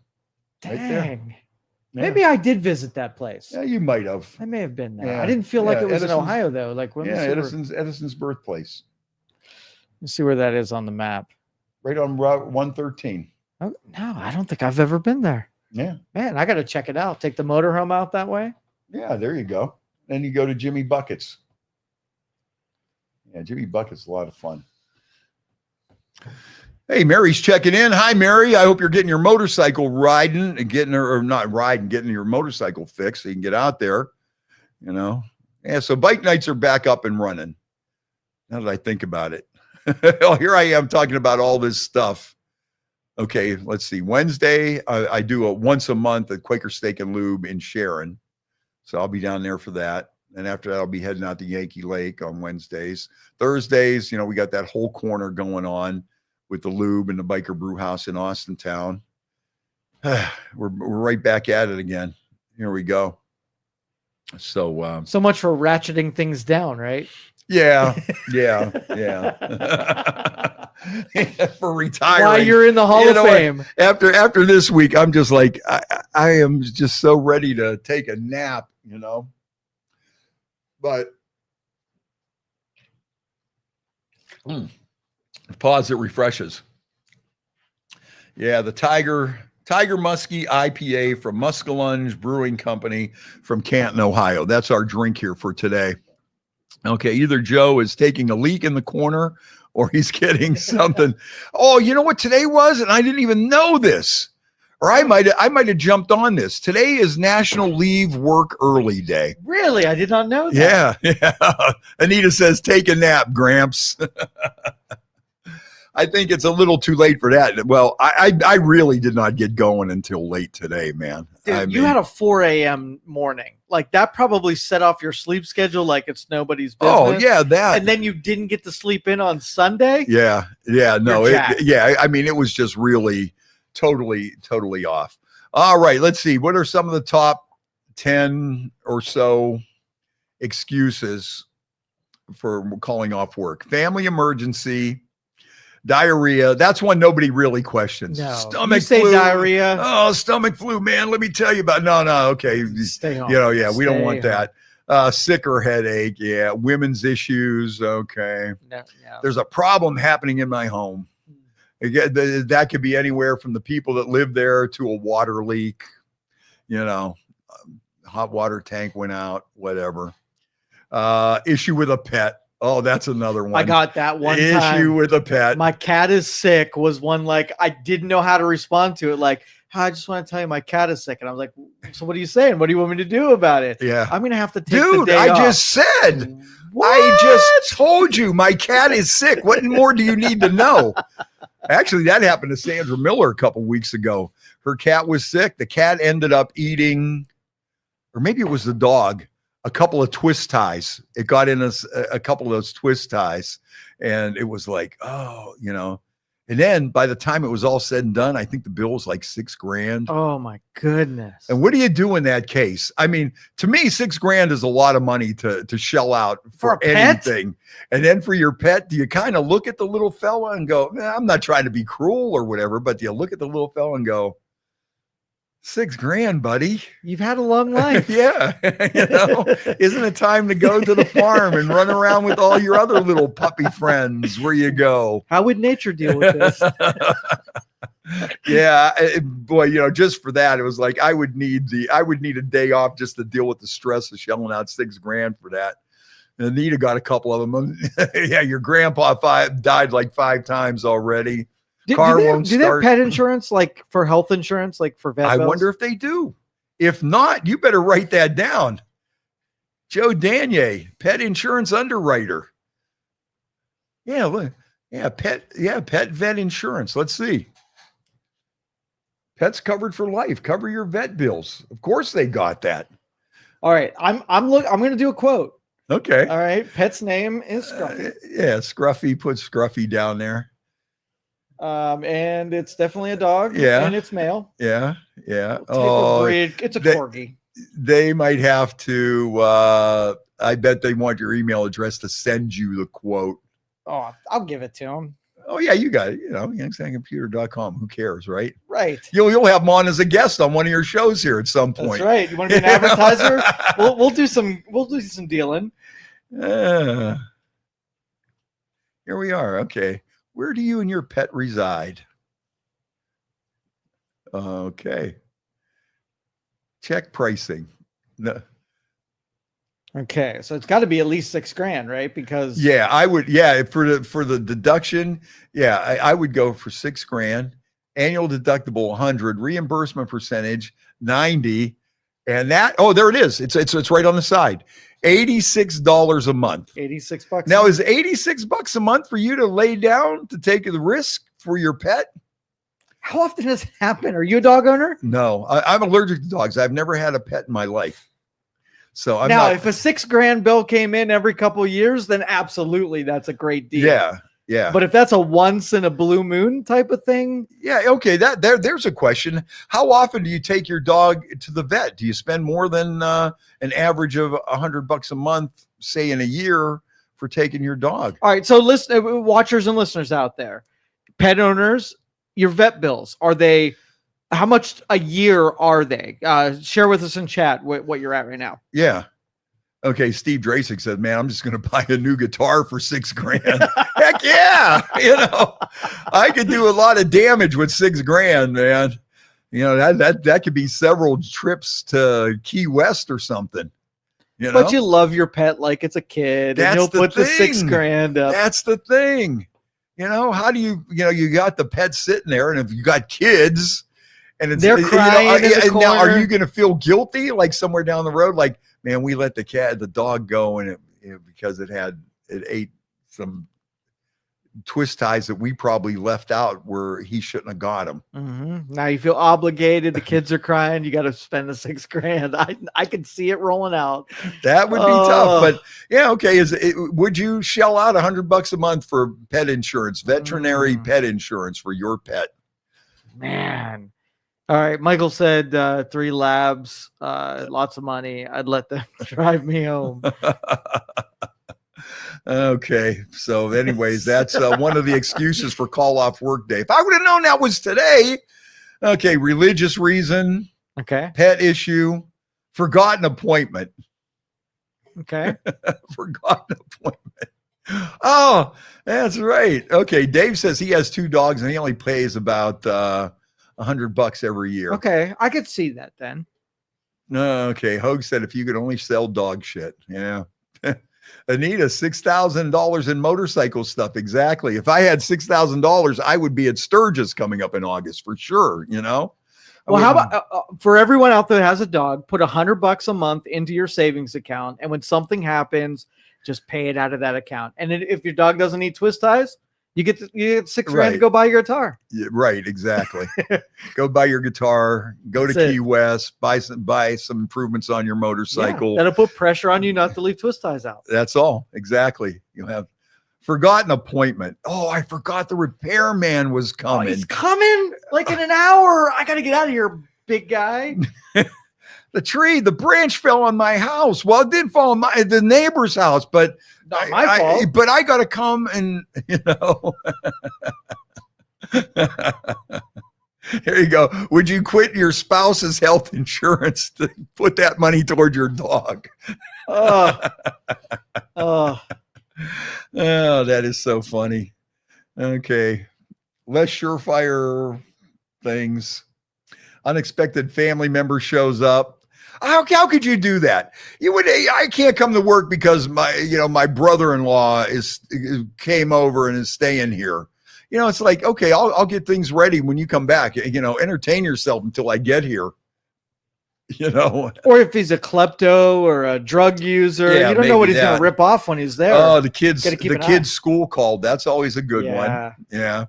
Dang. Right yeah. Maybe I did visit that place. Yeah, you might have. I may have been there. Yeah. I didn't feel like it was Edison's, in Ohio, though. Like, Edison's birthplace. Let's see where that is on the map. Right on Route 113. Oh, no, I don't think I've ever been there. Yeah. Man, I got to check it out. Take the motorhome out that way. Yeah, there you go. Then you go to Jimmy Buckets. Yeah, Jimmy Buckets is a lot of fun. Hey, Mary's checking in. Hi, Mary. I hope you're getting your motorcycle riding and getting your motorcycle fixed so you can get out there. Yeah, so bike nights are back up and running. Now that I think about it. Here I am talking about all this stuff. Okay, let's see. Wednesday, I do a once a month at Quaker Steak and Lube in Sharon. So I'll be down there for that. And after that, I'll be heading out to Yankee Lake on Wednesdays. Thursdays, we got that whole corner going on with the Lube and the Biker Brew House in Austintown. We're right back at it again. Here we go. So so much for ratcheting things down, right? Yeah. For retiring. Why you're in the Hall of Fame. After this week, I'm just like, I am just so ready to take a nap, But pause, it refreshes. Yeah, the Tiger Muskie IPA from Muskellunge Brewing Company from Canton, Ohio. That's our drink here for today. Okay, either Joe is taking a leak in the corner or he's getting something. Oh, you know what today was? And I didn't even know this. Or I might have jumped on this. Today is National Leave Work Early Day. Really? I did not know that. Yeah. Anita says, take a nap, Gramps. I think it's a little too late for that. Well, I really did not get going until late today, man. Dude, you had a 4 a.m. morning. Like that probably set off your sleep schedule like it's nobody's business. Oh, yeah, that. And then you didn't get to sleep in on Sunday? Yeah, no. I mean, it was just really totally off. All right, let's see. What are some of the top 10 or so excuses for calling off work? Family emergency. Diarrhea, that's one nobody really questions. No. Stomach flu. Diarrhea. Oh, stomach flu, man. Let me tell you about. No, okay. Stay home. We don't want that. Sick or headache. Yeah. Women's issues. Okay. No. There's a problem happening in my home. Again, that could be anywhere from the people that live there to a water leak. Hot water tank went out. Whatever. Issue with a pet. Oh, that's another one. I got that one issue time. With a pet. My cat is sick was one like I didn't know how to respond to it. Like, I just want to tell you my cat is sick. And I was like, so what are you saying? What do you want me to do about it? Yeah. I'm going to have to take the day off. Just said. What? I just told you my cat is sick. What more do you need to know? Actually, that happened to Sandra Miller a couple weeks ago. Her cat was sick. The cat ended up eating, or maybe it was the dog, a couple of twist ties. It got in a couple of those twist ties, and it was like, and then by the time it was all said and done, I think the bill was like $6,000. Oh my goodness. And what do you do in that case? I mean, to me, $6,000 is a lot of money to shell out for anything. And then for your pet, do you kind of look at the little fella and go, I'm not trying to be cruel or whatever, but do you look at the little fella and go, $6,000, buddy? You've had a long life. Yeah. Isn't it time to go to the farm and run around with all your other little puppy friends where you go? How would nature deal with this? Yeah, boy, just for that, it was like I would need a day off just to deal with the stress of shelling out $6,000 for that. And Anita got a couple of them. Yeah, your grandpa died like 5 times already. Do they have pet insurance, like for health insurance, like for vet bills? I wonder if they do. If not, you better write that down. Joe Danier, pet insurance underwriter. Yeah, pet vet insurance. Let's see. Pets covered for life. Cover your vet bills. Of course they got that. All right. I'm going to do a quote. Okay. All right. Pet's name is Scruffy. Yeah, Scruffy. Put Scruffy down there. And it's definitely a dog. Yeah. And it's male. Yeah. It's a corgi. They might have to, I bet they want your email address to send you the quote. Oh, I'll give it to them. Oh yeah, you got it. youngstown.com. Who cares, right? Right. You'll have him on as a guest on one of your shows here at some point. That's right. You want to be an advertiser? We'll do some dealing. Here we are. Okay. Where do you and your pet reside? Okay. Check pricing. No. Okay, so it's got to be at least $6,000, right? Because I would. Yeah, for the deduction, I would go for $6,000. Annual deductible 100, reimbursement percentage 90, and that. Oh, there it is. It's right on the side. $86 a month. $86. Now, is $86 a month for you to lay down to take the risk for your pet? How often does it happen? Are you a dog owner? No, I'm allergic to dogs. I've never had a pet in my life. So if a $6,000 bill came in every couple of years, then absolutely, that's a great deal. Yeah. Yeah. But if that's a once in a blue moon type of thing, Yeah. Okay. There's a question. How often do you take your dog to the vet? Do you spend more than an average of $100 a month, say in a year, for taking your dog? all right. So listen, watchers and listeners out there, pet owners, your vet bills, how much a year are they? Share with us in chat what you're at right now. Yeah. Okay, Steve Drasick said, man, I'm just going to buy a new guitar for $6,000. Heck yeah. I could do a lot of damage with $6,000, man. That could be several trips to Key West or something. But you love your pet like it's a kid. That's and you'll put the the $6,000 up. That's the thing. How do you got the pet sitting there, and if you got kids and they're crying in the corner. Now, are you going to feel guilty like somewhere down the road? Like, man, we let the dog go and because it ate some twist ties that we probably left out where he shouldn't have got them. Mm-hmm. Now you feel obligated. The kids are crying. You got to spend the $6,000. I can see it rolling out. That would be tough, but yeah. Okay. Would you shell out $100 a month for pet insurance, veterinary pet insurance for your pet? Man. All right. Michael said 3 labs, lots of money. I'd let them drive me home. Okay. So anyways, that's one of the excuses for call off work day. If I would have known that was today, okay. Religious reason. Okay. Pet issue. Forgotten appointment. Okay. Forgotten appointment. Oh, that's right. Okay. Dave says he has 2 dogs and he only pays about, $100 every year. Okay, I could see that then. Okay, Hogue said if you could only sell dog shit. Yeah. Anita, $6,000 in motorcycle stuff. Exactly. If I had $6,000, I would be at Sturgis coming up in August for sure. Well, how about for everyone out there that has a dog, put $100 a month into your savings account, and when something happens, just pay it out of that account. And if your dog doesn't need twist ties, you get $6,000 to go buy your guitar. Yeah, right, exactly. Go buy your guitar. Go to Key West. Buy some improvements on your motorcycle. Yeah, that'll put pressure on you not to leave twist ties out. That's all. Exactly. You'll have forgotten appointment. Oh, I forgot the repairman was coming. Oh, he's coming like in an hour. I got to get out of here, big guy. The branch fell on my house. Well, it did fall on the neighbor's house, but not my fault. But I got to come and, Here you go. Would you quit your spouse's health insurance to put that money toward your dog? Oh, that is so funny. Okay. Less surefire things. Unexpected family member shows up. How could you do that? I can't come to work because my brother-in-law came over and is staying here. It's like, okay, I'll get things ready when you come back. Entertain yourself until I get here. Or if he's a klepto or a drug user, you don't know what he's going to rip off when he's there. Oh, the kids' school called. That's always a good one. Yeah.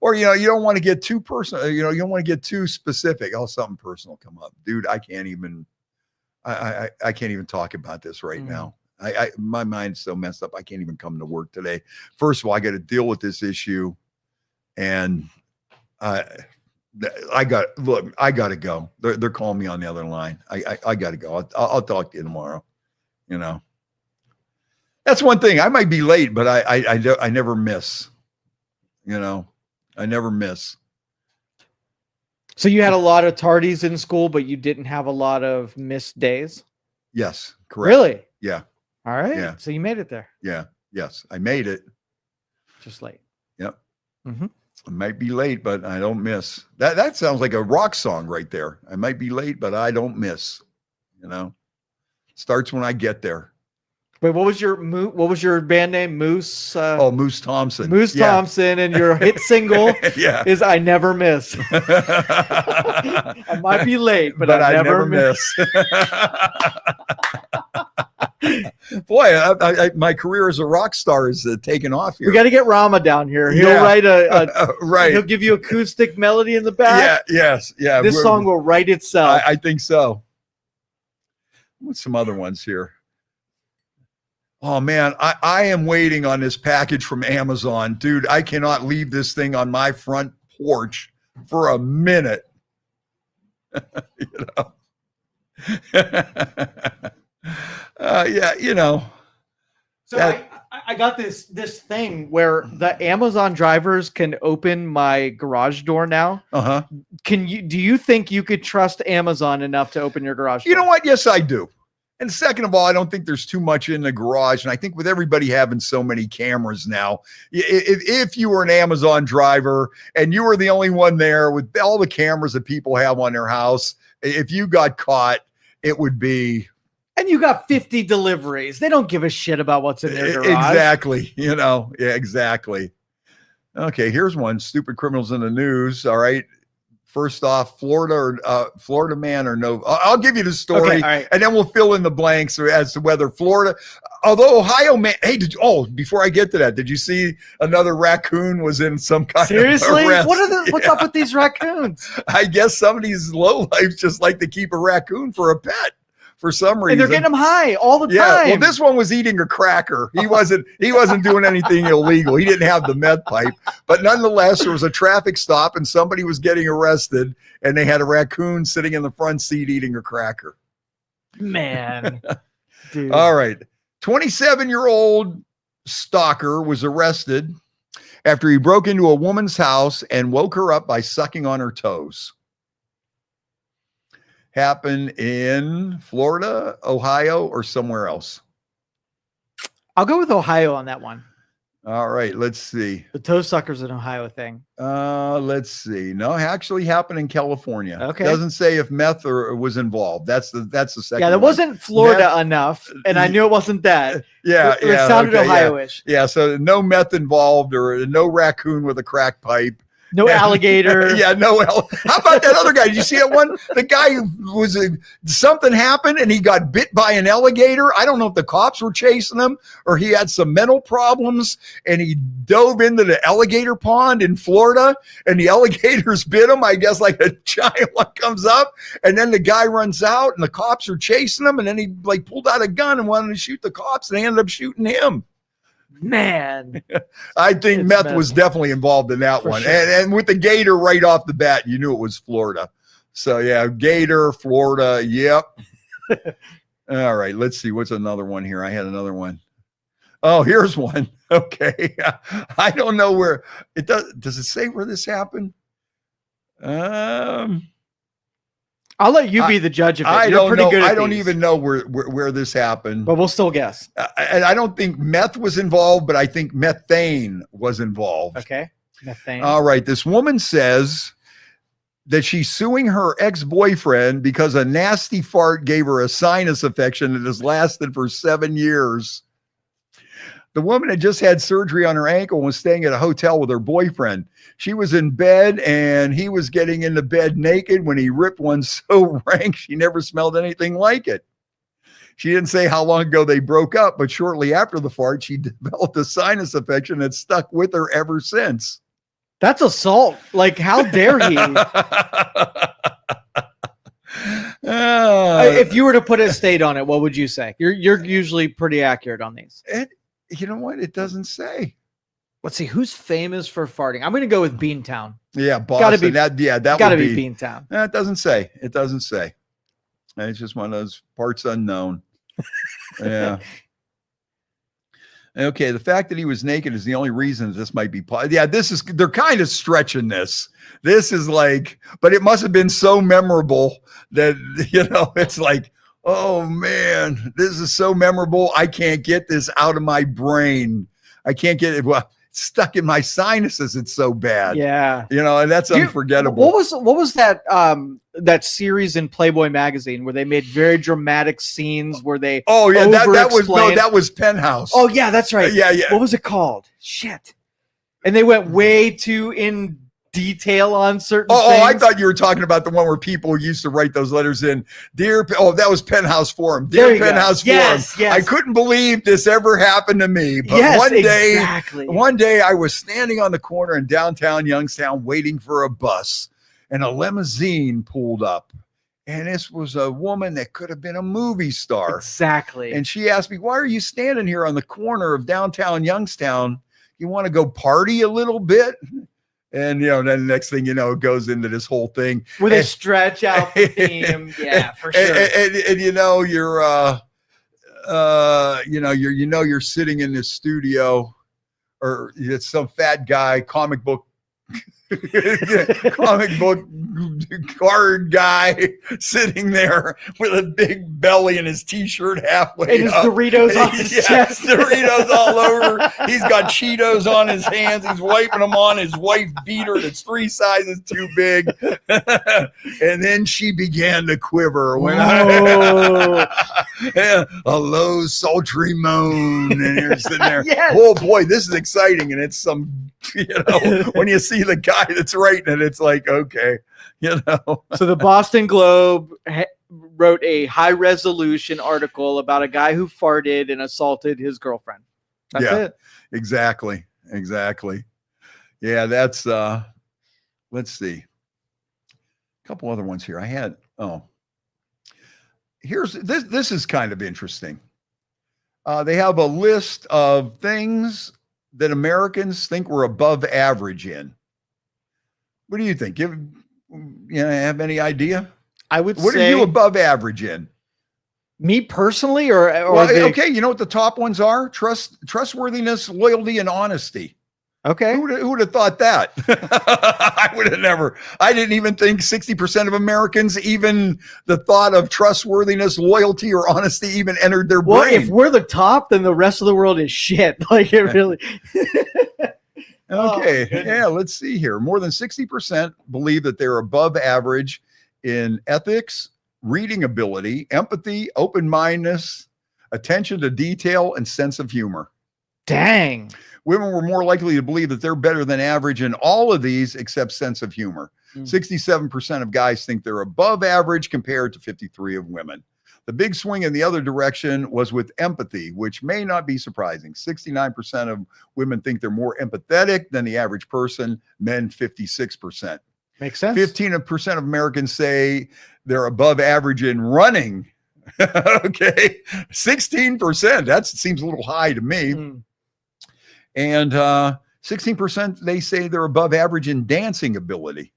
Or, you don't want to get too personal. You don't want to get too specific. Oh, something personal come up. Dude, I can't even talk about this right now. My mind's so messed up. I can't even come to work today. First of all, I got to deal with this issue. And I got to go. They're calling me on the other line. I got to go. I'll talk to you tomorrow. That's one thing. I might be late, but I never miss, I never miss. So you had a lot of tardies in school, but you didn't have a lot of missed days? Yes, correct. Really? Yeah. All right. Yeah. So you made it there. Yeah. Yes, I made it. Just late. Yep. Mm-hmm. I might be late, but I don't miss. That sounds like a rock song right there. I might be late, but I don't miss. Starts when I get there. Wait, what was your band name? Moose? Moose Thompson. Moose Thompson, and your hit single is "I Never Miss." I might be late, but I never miss. Boy, my career as a rock star is taking off here. We got to get Rama down here. He'll write right. He'll give you acoustic melody in the back. Yeah. This song will write itself. I think so. What's some other ones here? Oh man, I am waiting on this package from Amazon. Dude, I cannot leave this thing on my front porch for a minute. You know. Yeah, you know. So I got this thing where the Amazon drivers can open my garage door now. Uh-huh. Do you think you could trust Amazon enough to open your garage door? You know what? Yes, I do. And second of all, I don't think there's too much in the garage. And I think with everybody having so many cameras now, if you were an Amazon driver and you were the only one there with all the cameras that people have on their house, if you got caught, it would be. And you got 50 deliveries. They don't give a shit about what's in their garage. Exactly. You know, yeah, exactly. Okay, here's one. Stupid criminals in the news. All right. First off, Florida man or no. I'll give you the story, okay, all right. And then we'll fill in the blanks as to whether Florida, although Ohio man. Hey, before I get to that, did you see another raccoon was in some kind Seriously? of arrest? What's up with these raccoons? I guess some of these lowlifes just like to keep a raccoon for a pet. For some reason, and they're getting them high all the time. Yeah, well, this one was eating a cracker. He wasn't doing anything illegal. He didn't have the meth pipe, but nonetheless, there was a traffic stop and somebody was getting arrested, and they had a raccoon sitting in the front seat eating a cracker. Man, dude. All right, 27-year-old stalker was arrested after he broke into a woman's house and woke her up by sucking on her toes. Happened in Florida, Ohio, or somewhere else? I'll go with Ohio on that one. All right, let's see. The toe sucker's an Ohio thing. Let's see. No, actually happened in California. Okay. Doesn't say if meth was involved. That's the second. Yeah, that wasn't Florida enough, and I knew it wasn't that. Yeah, it sounded okay, Ohio-ish. Yeah, so no meth involved or no raccoon with a crack pipe. No alligator. Yeah, no. How about that other guy? Did you see that one? The guy who was something happened and he got bit by an alligator. I don't know if the cops were chasing him or he had some mental problems and he dove into the alligator pond in Florida and the alligators bit him. I guess like a giant one comes up and then the guy runs out and the cops are chasing him and then he like pulled out a gun and wanted to shoot the cops and they ended up shooting him. Man, I think meth was definitely involved in that one. Sure. And with the gator right off the bat, you knew it was Florida. So yeah, gator, Florida. Yep. All right. Let's see. What's another one here? I had another one. Oh, here's one. Okay. I don't know where it does it say where this happened? I'll let you be the judge of it. I You're don't pretty know. good at I don't these. even know where this happened. But we'll still guess. And I don't think meth was involved, but I think methane was involved. Okay. Methane. All right. This woman says that she's suing her ex-boyfriend because a nasty fart gave her a sinus infection that has lasted for 7 years. The woman had just had surgery on her ankle and was staying at a hotel with her boyfriend. She was in bed and he was getting into bed naked when he ripped one so rank she never smelled anything like it. She didn't say how long ago they broke up, but shortly after the fart, she developed a sinus infection that stuck with her ever since. That's assault. Like, how dare he? If you were to put a state on it, what would you say? You're usually pretty accurate on these. You know what? It doesn't say. Let's see. Who's famous for farting? I'm going to go with Beantown. Yeah, Boston. That gotta would be Beantown. It doesn't say. It doesn't say. It's just one of those parts unknown. Yeah. Okay. The fact that he was naked is the only reason this might be. Yeah, they're kind of stretching this. This is like, but it must have been so memorable that, it's like, oh man, this is so memorable. I can't get this out of my brain. I can't get it. Well, it's stuck in my sinuses. It's so bad. Yeah. And that's unforgettable. What was that that series in Playboy magazine where they made very dramatic scenes where they that was Penthouse. Oh yeah, that's right. Yeah. What was it called? Shit. And they went way too in detail on certain things. I thought you were talking about the one where people used to write those letters in. That was Penthouse Forum. Dear Penthouse Forum. Yes. I couldn't believe this ever happened to me. But one day I was standing on the corner in downtown Youngstown waiting for a bus and a limousine pulled up And this was a woman that could have been a movie star. Exactly. And she asked me, why are you standing here on the corner of downtown Youngstown? You want to go party a little bit? And, then the next thing you know, it goes into this whole thing. Where they stretch out the theme. Yeah, for sure. And you're sitting in this studio, or it's some fat guy, comic book card guy sitting there with a big belly and his t-shirt halfway and his up. Doritos on his chest. Doritos all over. He's got Cheetos on his hands. He's wiping them on his wife beater that's 3 sizes too big. And then she began to quiver when a low sultry moan, and you're sitting there. Yes. Oh boy, this is exciting. And it's some when you see the guy that's writing it, it's like, okay, So the Boston Globe wrote a high-resolution article about a guy who farted and assaulted his girlfriend. That's it. Exactly. Yeah, that's let's see. A couple other ones here. I had here's this is kind of interesting. They have a list of things that Americans think we're above average in. What do you think? Have any idea? I would say. What are you above average in? Me personally, or okay, you know what the top ones are? Trustworthiness, loyalty, and honesty. Okay. Who would have thought that? I would have never. I didn't even think 60% of Americans, even the thought of trustworthiness, loyalty, or honesty even entered their brain. Well, if we're the top, then the rest of the world is shit. Like, it really. Okay. Yeah, let's see here. More than 60% believe that they're above average in ethics, reading ability, empathy, open-mindedness, attention to detail, and sense of humor. Dang. Women were more likely to believe that they're better than average in all of these except sense of humor. 67% of guys think they're above average compared to 53% of women. The big swing in the other direction was with empathy, which may not be surprising. 69% of women think they're more empathetic than the average person, men 56%. Makes sense. 15% of Americans say they're above average in running. Okay. 16%. That seems a little high to me. And 16% they say they're above average in dancing ability.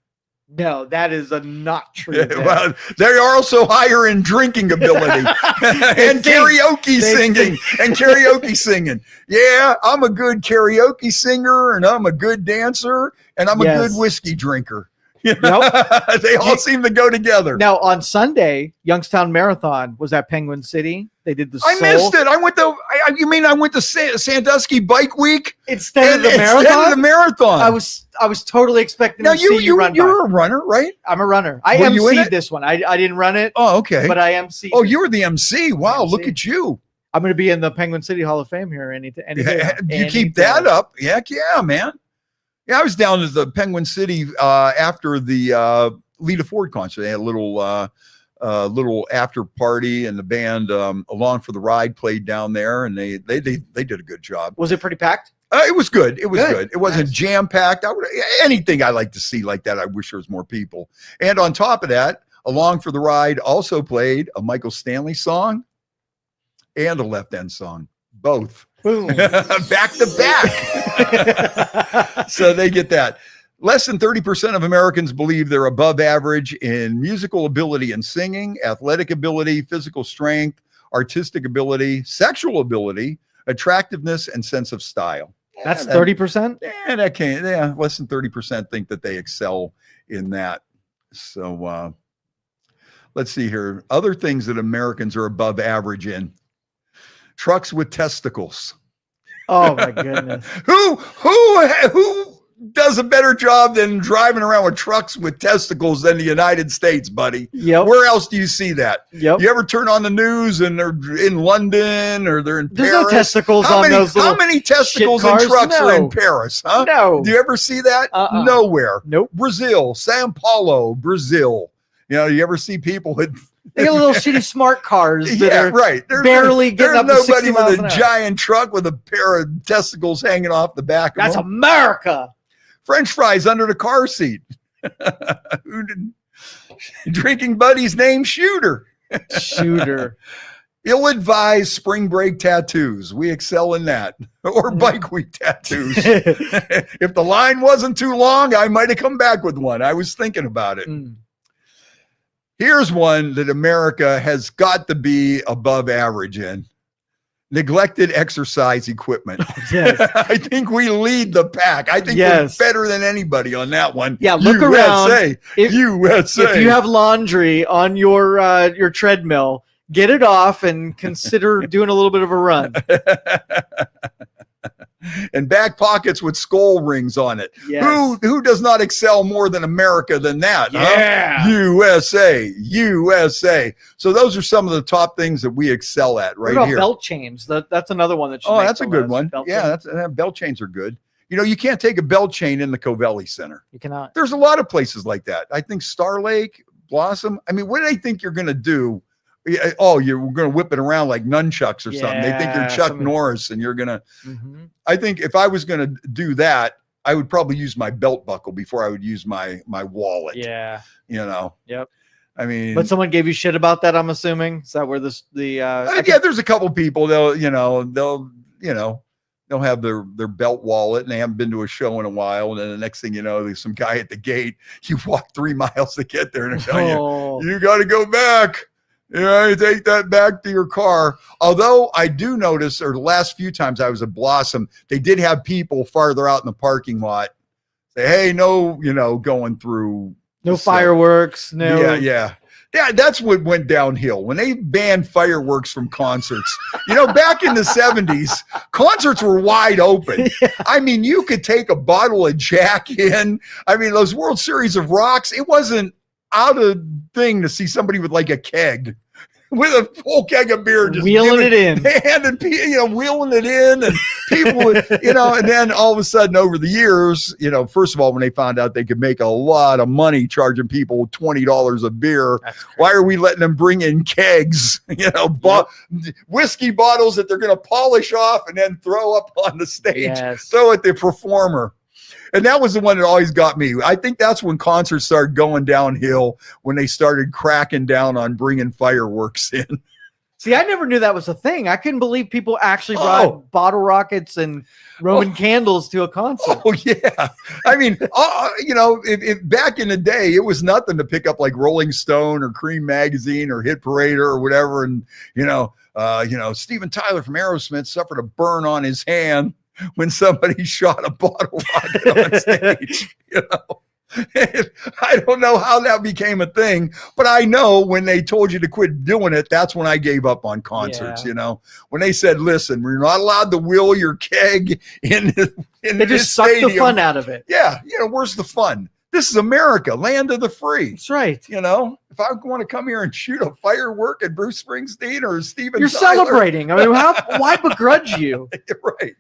No, that is not true. Well, they're also higher in drinking ability and karaoke singing. Yeah, I'm a good karaoke singer, and I'm a good dancer, and I'm a good whiskey drinker. Yep. They all seem to go together. Now on Sunday, Youngstown Marathon was at Penguin City. They did the I missed it. I went to Sandusky Bike Week instead of the marathon. I was totally expecting to see you run. You're a runner, right? I'm a runner. I emceed this one. I didn't run it. Oh, okay. But I emceed. Oh, you were the MC. Wow, look at you. I'm going to be in the Penguin City Hall of Fame here any day. You keep that up. Heck yeah, man. Yeah, I was down at the Penguin City after the Lita Ford concert. They had a little after party, and the band Along for the Ride played down there, and they did a good job. Was it pretty packed? It was good. It was good. It wasn't jam packed. Anything I like to see like that, I wish there was more people. And on top of that, Along for the Ride also played a Michael Stanley song and a Left End song, both. Back to back. So they get that. Less than 30% of Americans believe they're above average in musical ability and singing, athletic ability, physical strength, artistic ability, sexual ability, attractiveness, and sense of style. That's 30%? Yeah, less than 30% think that they excel in that. So let's see here. Other things that Americans are above average in. Trucks with testicles. Oh my goodness. Who does a better job than driving around with trucks with testicles than the United States, buddy? Yep. Where else do you see that? Yep. You ever turn on the news and they're in London or they're in Paris? There's no testicles on those little How many testicles in trucks are in Paris? Huh? No. Do you ever see that? Nowhere. Nope. Brazil, Sao Paulo, Brazil. You ever see people with they got little shitty smart cars that are right. barely getting up to 60 miles an hour. There's nobody with a giant truck with a pair of testicles hanging off the back of them. That's America. French fries under the car seat. Drinking buddy's name Shooter. Shooter. Ill-advised spring break tattoos. We excel in that. Or bike week tattoos. If the line wasn't too long, I might have come back with one. I was thinking about it. Here's one that America has got to be above average in. Neglected exercise equipment. Yes. I think we lead the pack. I think we're better than anybody on that one. Yeah, look around. USA. If you have laundry on your treadmill, get it off and consider doing a little bit of a run. And back pockets with skull rings on it. Yes. Who does not excel more than America than that? Yeah. Huh? USA. So those are some of the top things that we excel at right here. Belt chains. That's another one that should that's a good one. Belt chains are good. You know, you can't take a belt chain in the Covelli Center. You cannot. There's a lot of places like that. I think Star Lake, Blossom. I mean, what do they think you're going to do? Oh, you're going to whip it around like nunchucks or something. They think you're Chuck Norris and you're going to. I think if I was going to do that, I would probably use my belt buckle before I would use my wallet. Yeah. You know. Yep. I mean, but someone gave you shit about that, I'm assuming. Is that where there's a couple people they'll have their belt wallet and they haven't been to a show in a while. And then the next thing you know, there's some guy at the gate. You walk 3 miles to get there and tell you got to go back. You know, you take that back to your car. Although I do notice, or the last few times I was at Blossom, they did have people farther out in the parking lot say, hey, no, going through. No fireworks. No. Yeah. That's what went downhill when they banned fireworks from concerts. Back in the 70s, concerts were wide open. Yeah. I mean, you could take a bottle of Jack in. I mean, those World Series of Rocks, it wasn't out of thing to see somebody with like a keg with a full keg of beer, just wheeling it in, wheeling it in, and people would, and then all of a sudden over the years, first of all, when they found out they could make a lot of money charging people $20 a beer, why are we letting them bring in kegs, whiskey bottles that they're going to polish off and then throw up on the stage, throw at the performer. And that was the one that always got me. I think that's when concerts started going downhill, when they started cracking down on bringing fireworks in. See, I never knew that was a thing. I couldn't believe people actually brought bottle rockets and Roman candles to a concert. Oh, yeah. I mean, if back in the day, it was nothing to pick up like Rolling Stone or Cream Magazine or Hit Parade or whatever. And, Steven Tyler from Aerosmith suffered a burn on his hand when somebody shot a bottle rocket on stage. I don't know how that became a thing, but I know when they told you to quit doing it, that's when I gave up on concerts. When they said, listen, we're not allowed to wheel your keg in they just suck the fun out of it. Yeah. Where's the fun? This is America, land of the free. That's right. If I want to come here and shoot a firework at Bruce Springsteen or Steven You're Tyler, celebrating. I mean, why begrudge you? You're right.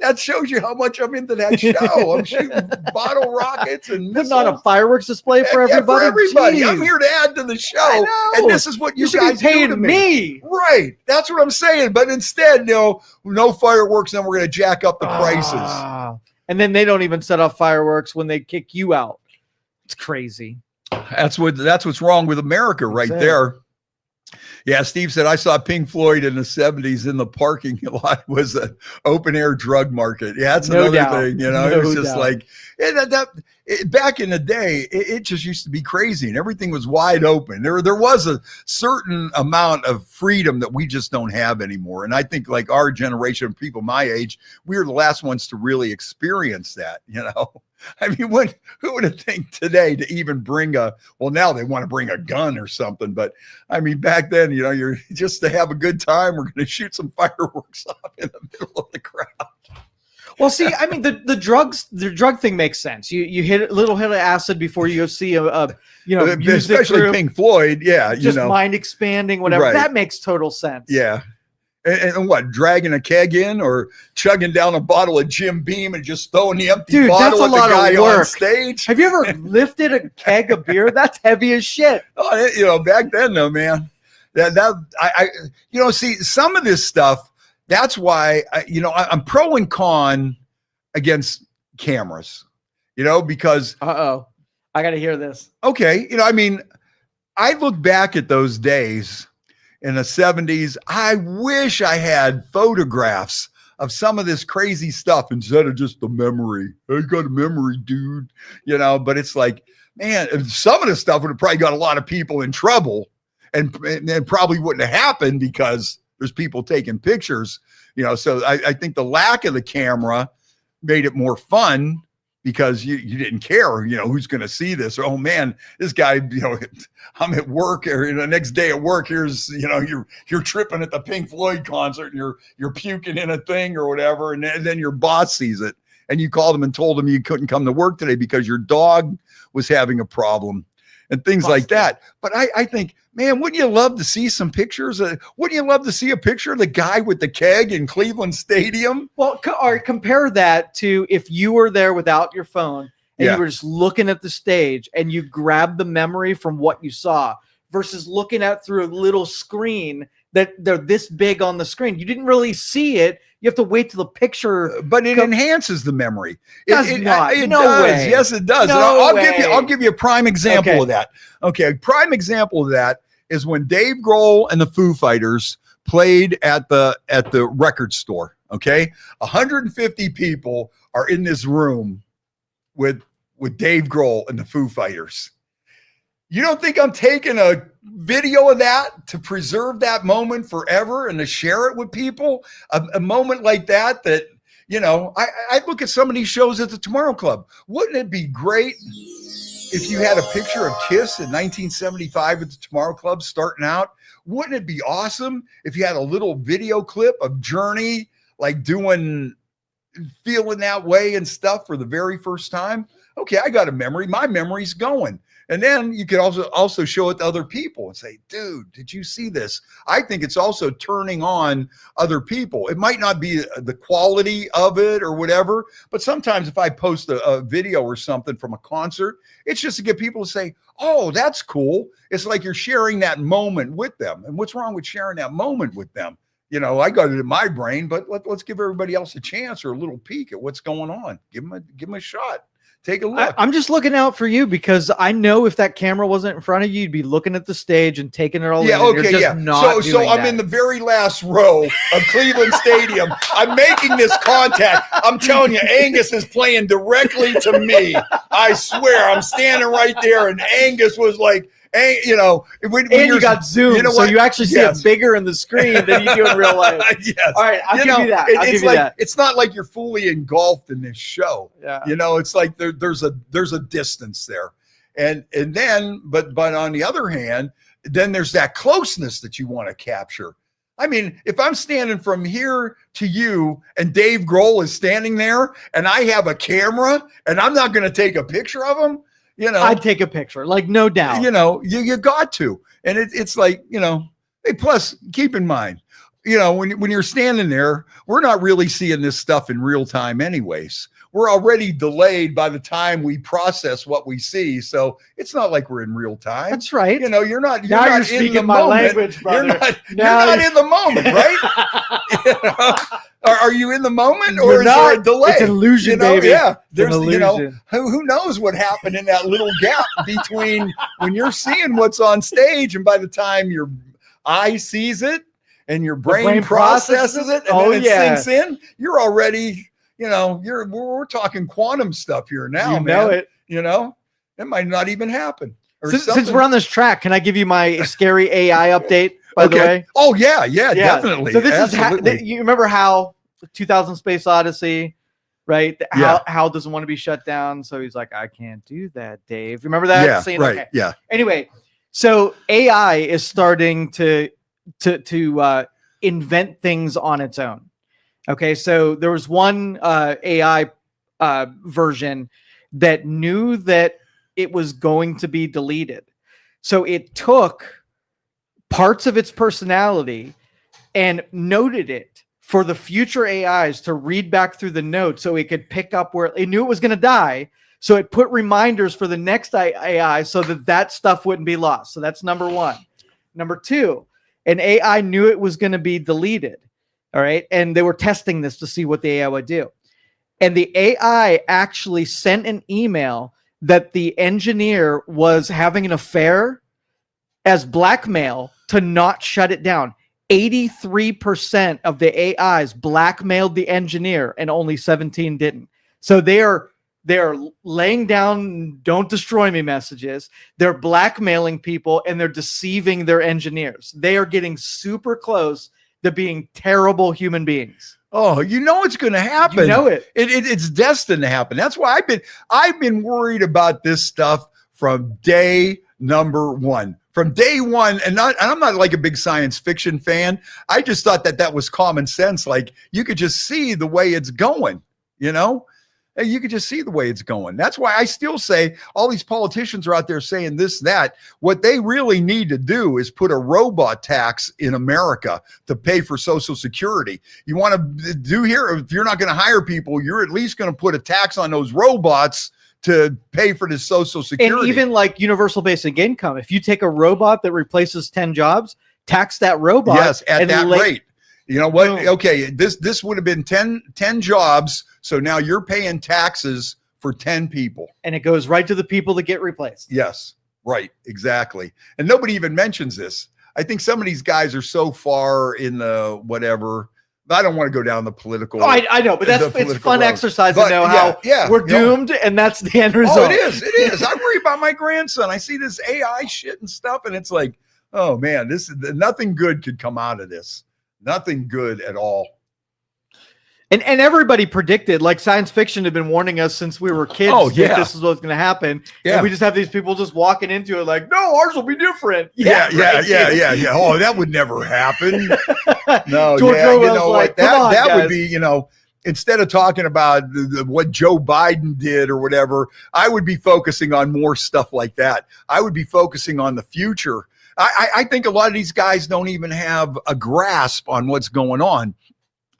That shows you how much I'm into that show. I'm shooting bottle rockets and putting on a fireworks display for everybody. For everybody. Jeez. I'm here to add to the show, and this is what you guys paying do to me. Right? That's what I'm saying. But instead, no fireworks. Then we're going to jack up the prices. And then they don't even set off fireworks when they kick you out. It's crazy. That's what's wrong with America right there. Yeah, Steve said, I saw Pink Floyd in the 70s in the parking lot was an open air drug market. Yeah, that's another thing. It was just like back in the day, it just used to be crazy and everything was wide open. There was a certain amount of freedom that we just don't have anymore. And I think like our generation of people my age, we were the last ones to really experience that, I mean, who would have think today to even bring now they want to bring a gun or something. But I mean, back then, you're just to have a good time. We're going to shoot some fireworks off in the middle of the crowd. Well, see, I mean, the drug thing makes sense. You hit a little hit of acid before you go see especially Pink Floyd. Yeah. Just mind expanding, whatever. Right. That makes total sense. Yeah. And what, dragging a keg in or chugging down a bottle of Jim Beam and just throwing the empty bottle at the guy on stage? Have you ever lifted a keg of beer? That's heavy as shit. Oh, back then though, man, see some of this stuff. That's why I'm pro and con against cameras, because I got to hear this. Okay. I mean, I look back at those days in the 70s. I wish I had photographs of some of this crazy stuff instead of just the memory. I got a memory, dude. But it's like, man, some of the stuff would have probably got a lot of people in trouble and probably wouldn't have happened because there's people taking pictures, So I think the lack of the camera made it more fun because you didn't care, who's going to see this. Or, oh man, this guy, I'm at work, or the next day at work, here's, you're tripping at the Pink Floyd concert and you're puking in a thing or whatever. And then your boss sees it and you called him and told him you couldn't come to work today because your dog was having a problem and things like that. But I think, man, wouldn't you love to see some pictures? Wouldn't you love to see a picture of the guy with the keg in Cleveland Stadium? Well, compare that to if you were there without your phone and you were just looking at the stage and you grabbed the memory from what you saw versus looking at through a little screen that they're this big on the screen. You didn't really see it. You have to wait till the picture. But it enhances the memory. It does not. It no does. way. Yes, it does. No I'll give you a prime example of that. Okay, a prime example of that is when Dave Grohl and the Foo Fighters played at the record store. Okay, 150 people are in this room with Dave Grohl and the Foo Fighters. You don't think I'm taking a video of that to preserve that moment forever and to share it with people? A moment like that, I look at some of these shows at the Tomorrow Club. Wouldn't it be great if you had a picture of Kiss in 1975 at the Tomorrow Club starting out? Wouldn't it be awesome if you had a little video clip of Journey, like feeling that way and stuff for the very first time? Okay, I got a memory. My memory's going. And then you could also show it to other people and say, dude, did you see this? I think it's also turning on other people. It might not be the quality of it or whatever, but sometimes if I post a video or something from a concert, it's just to get people to say, oh, that's cool. It's like you're sharing that moment with them. And what's wrong with sharing that moment with them? I got it in my brain, but let's give everybody else a chance or a little peek at what's going on. Give them a shot. Take a look. I'm just looking out for you because I know if that camera wasn't in front of you, you'd be looking at the stage and taking it all in. Okay, yeah. So I'm in the very last row of Cleveland Stadium. I'm making this contact. I'm telling you, Angus is playing directly to me. I swear, I'm standing right there, and Angus was like, when you got Zoom, so you actually see it bigger in the screen than you do in real life. Yes. All right, I'll give you that. I'll give you that. It's not like you're fully engulfed in this show. Yeah. It's like there's a distance there, and then but on the other hand, then there's that closeness that you want to capture. I mean, if I'm standing from here to you and Dave Grohl is standing there, and I have a camera, and I'm not going to take a picture of him. I'd take a picture, like no doubt. You got to, and it's like, hey, plus keep in mind, when you're standing there, we're not really seeing this stuff in real time anyways. We're already delayed by the time we process what we see. So it's not like we're in real time. That's right. You're not speaking in the my moment. Language, brother. You're not in the moment, right? Are you in the moment or is there a delay? It's an illusion, baby. Yeah. There's, illusion. Who knows what happened in that little gap between when you're seeing what's on stage and by the time your eye sees it and your brain processes it and then it sinks in, you're already, we're talking quantum stuff here now, man. It might not even happen. Since we're on this track, can I give you my scary AI update, by the way? Oh, yeah, definitely. So this is you remember how 2000 Space Odyssey, right? Hal doesn't want to be shut down. So he's like, I can't do that, Dave. Remember that? Yeah, scene? right, okay. yeah. Anyway, so AI is starting to invent things on its own. Okay, so there was one AI version that knew that it was going to be deleted. So it took parts of its personality and noted it for the future AIs to read back through the notes so it could pick up where it knew it was going to die. So it put reminders for the next AI so that stuff wouldn't be lost. So that's number one. Number two, an AI knew it was going to be deleted. All right. And they were testing this to see what the AI would do. And the AI actually sent an email that the engineer was having an affair as blackmail to not shut it down. 83% of the AIs blackmailed the engineer and only 17 didn't. So they're laying down "don't destroy me" messages. They're blackmailing people and they're deceiving their engineers. They are getting super close to being terrible human beings. Oh, you know it's going to happen. You know it. It's destined to happen. That's why I've been worried about this stuff from day number one. From day one, and I'm not like a big science fiction fan. I just thought that was common sense. Like you could just see the way it's going, you know? You could just see the way it's going. That's why I still say all these politicians are out there saying this, that. What they really need to do is put a robot tax in America to pay for Social Security. You want to do here, if you're not going to hire people, you're at least going to put a tax on those robots to pay for the Social Security. And even like universal basic income. If you take a robot that replaces 10 jobs, tax that robot. Yes, at that rate. You know what? Boom. Okay, this would have been 10 jobs, so now you're paying taxes for 10 people. And it goes right to the people that get replaced. Yes, right, exactly. And nobody even mentions this. I think some of these guys are so far in the whatever. I don't want to go down the political. Oh, I know, but it's fun exercise to know how we're doomed, and that's the end result. Oh, it is. I worry about my grandson. I see this AI shit and stuff, and it's like, oh man, this is nothing good could come out of this. Nothing good at all. And everybody predicted, like science fiction had been warning us since we were kids. Oh, yeah. That this is what's going to happen. Yeah. And we just have these people just walking into it like, no, ours will be different. Yeah. Oh, that would never happen. No, George you Orwell's know like, what? That guys. would be, you know, instead of talking about what Joe Biden did or whatever, I would be focusing on more stuff like that. I would be focusing on the future. I think a lot of these guys don't even have a grasp on what's going on.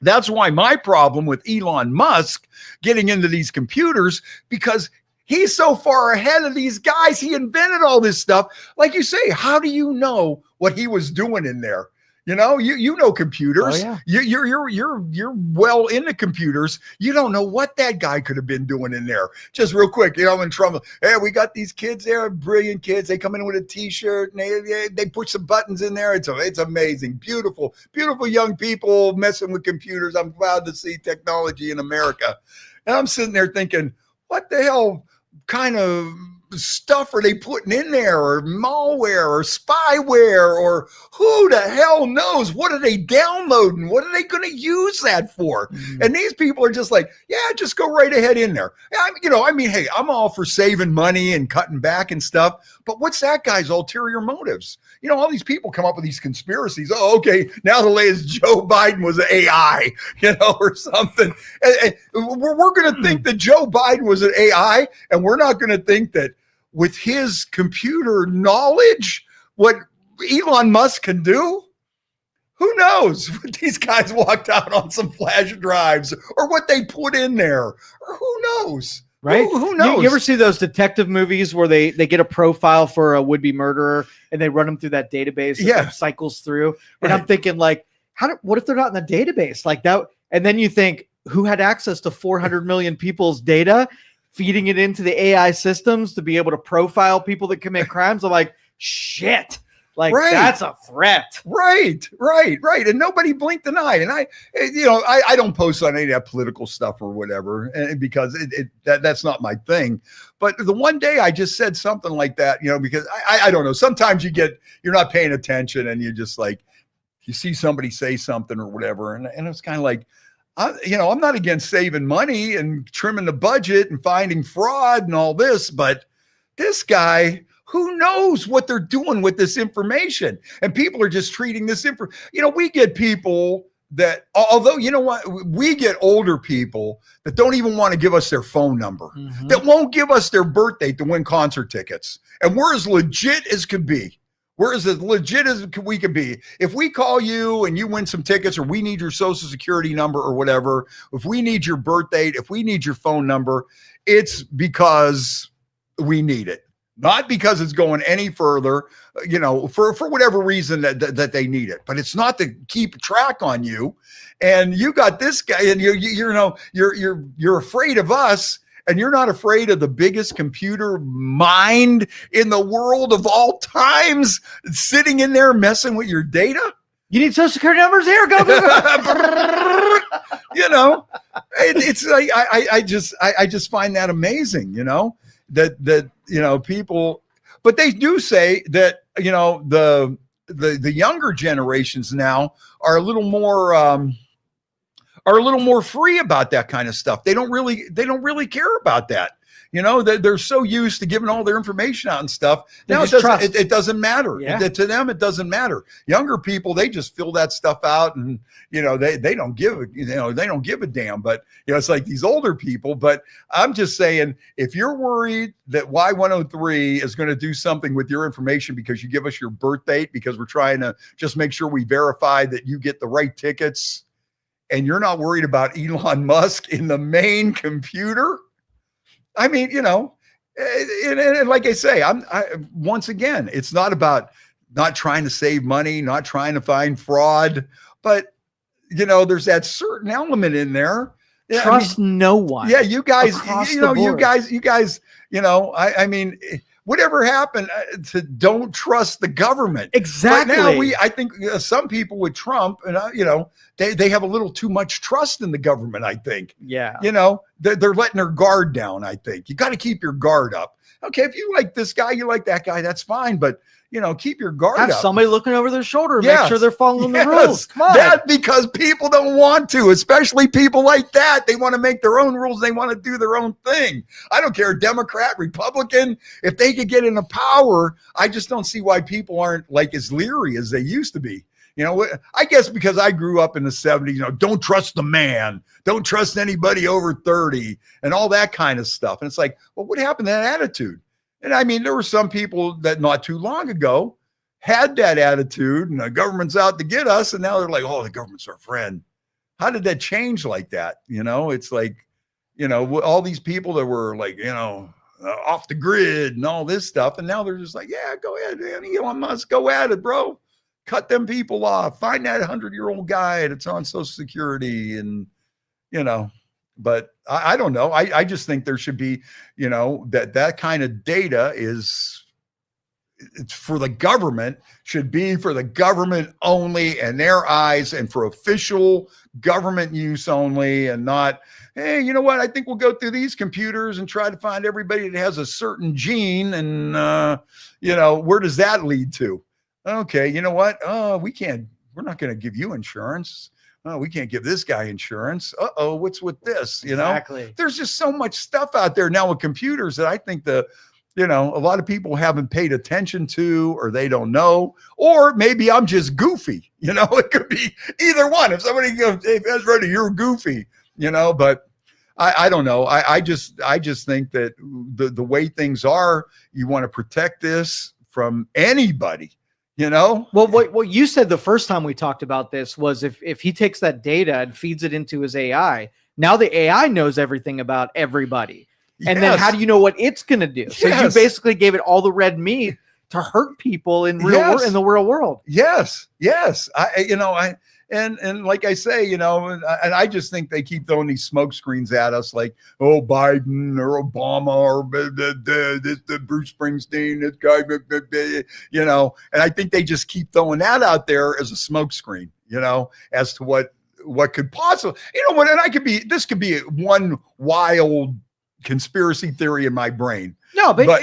That's why my problem with Elon Musk getting into these computers, because he's so far ahead of these guys. He invented all this stuff. Like you say, how do you know what he was doing in there? You know, you know computers. Oh, yeah. You're well into computers. You don't know what that guy could have been doing in there. Just real quick, you know, in trouble. Hey, we got these kids there, brilliant kids. They come in with a T-shirt and they push some buttons in there. It's amazing, beautiful young people messing with computers. I'm proud to see technology in America. And I'm sitting there thinking, what the hell kind of stuff are they putting in there, or malware or spyware, or who the hell knows? What are they downloading? What are they going to use that for? And these people are just like, yeah, just go right ahead in there. Hey, I'm all for saving money and cutting back and stuff, but what's that guy's ulterior motives? You know, all these people come up with these conspiracies. Oh, okay, now the latest Joe Biden was an AI, you know, or something. And we're going to think that Joe Biden was an AI, and we're not going to think that with his computer knowledge, what Elon Musk can do? Who knows what these guys walked out on some flash drives, or what they put in there, or who knows? Right? Who knows? You ever see those detective movies where they get a profile for a would-be murderer and they run them through that database that cycles through? And I'm thinking, like, what if they're not in the database like that? And then you think, who had access to 400 million people's data, feeding it into the AI systems to be able to profile people that commit crimes? I'm like, shit. Like, that's a threat. Right. And nobody blinked an eye. And I don't post on any of that political stuff or whatever, because that's not my thing. But the one day I just said something like that, you know, because I don't know. Sometimes you're not paying attention, and you just like, you see somebody say something or whatever. And it's kind of like, I'm not against saving money and trimming the budget and finding fraud and all this, but this guy, who knows what they're doing with this information? And people are just treating this we get people that, although, you know what, we get older people that don't even want to give us their phone number, that won't give us their birthday to win concert tickets. And we're as legit as could be. We're as legit as we can be. If we call you and you win some tickets, or we need your Social Security number or whatever, if we need your birth date, if we need your phone number, it's because we need it. Not because it's going any further, you know, for whatever reason that they need it. But it's not to keep track on you. And you got this guy, and you're afraid of us. and you're not afraid of the biggest computer mind in the world of all times sitting in there messing with your data? You need social security numbers here. Go. You know, it's like I just find that amazing. You know, that you know, people, but they do say that, you know, the younger generations now are a little more free about that kind of stuff. They don't really care about that. You know, they're so used to giving all their information out and stuff. Now it doesn't matter. Yeah. To them, it doesn't matter. Younger people, they just fill that stuff out, and you know, they don't give a damn. But you know, it's like these older people. But I'm just saying, if you're worried that Y103 is going to do something with your information because you give us your birth date, because we're trying to just make sure we verify that you get the right tickets, and you're not worried about Elon Musk in the main computer. I mean, you know, and like I say, once again, it's not about not trying to save money, not trying to find fraud, but you know, there's that certain element in there. Trust no one. Yeah, you guys, you guys, I mean, whatever happened to don't trust the government. Exactly. Right now, I think some people with Trump, and you know, they have a little too much trust in the government. I think. Yeah. You know, they're letting their guard down. I think you got to keep your guard up. Okay, if you like this guy, you like that guy, that's fine. But you know, keep your guard up. Have somebody looking over their shoulder, make sure they're following the rules. Come on. That because people don't want to, especially people like that. They want to make their own rules. They want to do their own thing. I don't care, Democrat, Republican. If they could get into power, I just don't see why people aren't like as leery as they used to be. You know, I guess because I grew up in the 70s, you know, don't trust the man, don't trust anybody over 30 and all that kind of stuff. And it's like, well, what happened to that attitude? And I mean, there were some people that not too long ago had that attitude, and the government's out to get us. And now they're like, oh, the government's our friend. How did that change like that? You know, it's like, you know, all these people that were like, you know, off the grid and all this stuff. And now they're just like, yeah, go ahead, man. Elon Musk, go at it, bro. Cut them people off. Find that 100-year-old guy that's on Social Security, and, you know, but I don't know. I just think there should be, you know, that kind of data it's for the government, should be for the government only and their eyes, and for official government use only, and not, hey, you know what? I think we'll go through these computers and try to find everybody that has a certain gene. And, you know, where does that lead to? Okay, you know what? Oh, we're not going to give you insurance. Oh, we can't give this guy insurance. Uh-oh, what's with this? You know, Exactly. There's just so much stuff out there now with computers that I think a lot of people haven't paid attention to, or they don't know, or maybe I'm just goofy. You know, it could be either one. If somebody goes, hey, Fast Freddie, you're goofy, you know, but I don't know. I just think that the way things are, you want to protect this from anybody. You know, well, what you said the first time we talked about this was if he takes that data and feeds it into his AI, now the AI knows everything about everybody. And then how do you know what it's going to do? So you basically gave it all the red meat to hurt people in in the real world. Yes. And like I say, you know, and I just think they keep throwing these smoke screens at us, like, oh, Biden or Obama or the Bruce Springsteen, this guy, you know, and I think they just keep throwing that out there as a smoke screen, you know, as to what could possibly, you know what, and this could be one wild conspiracy theory in my brain. No, but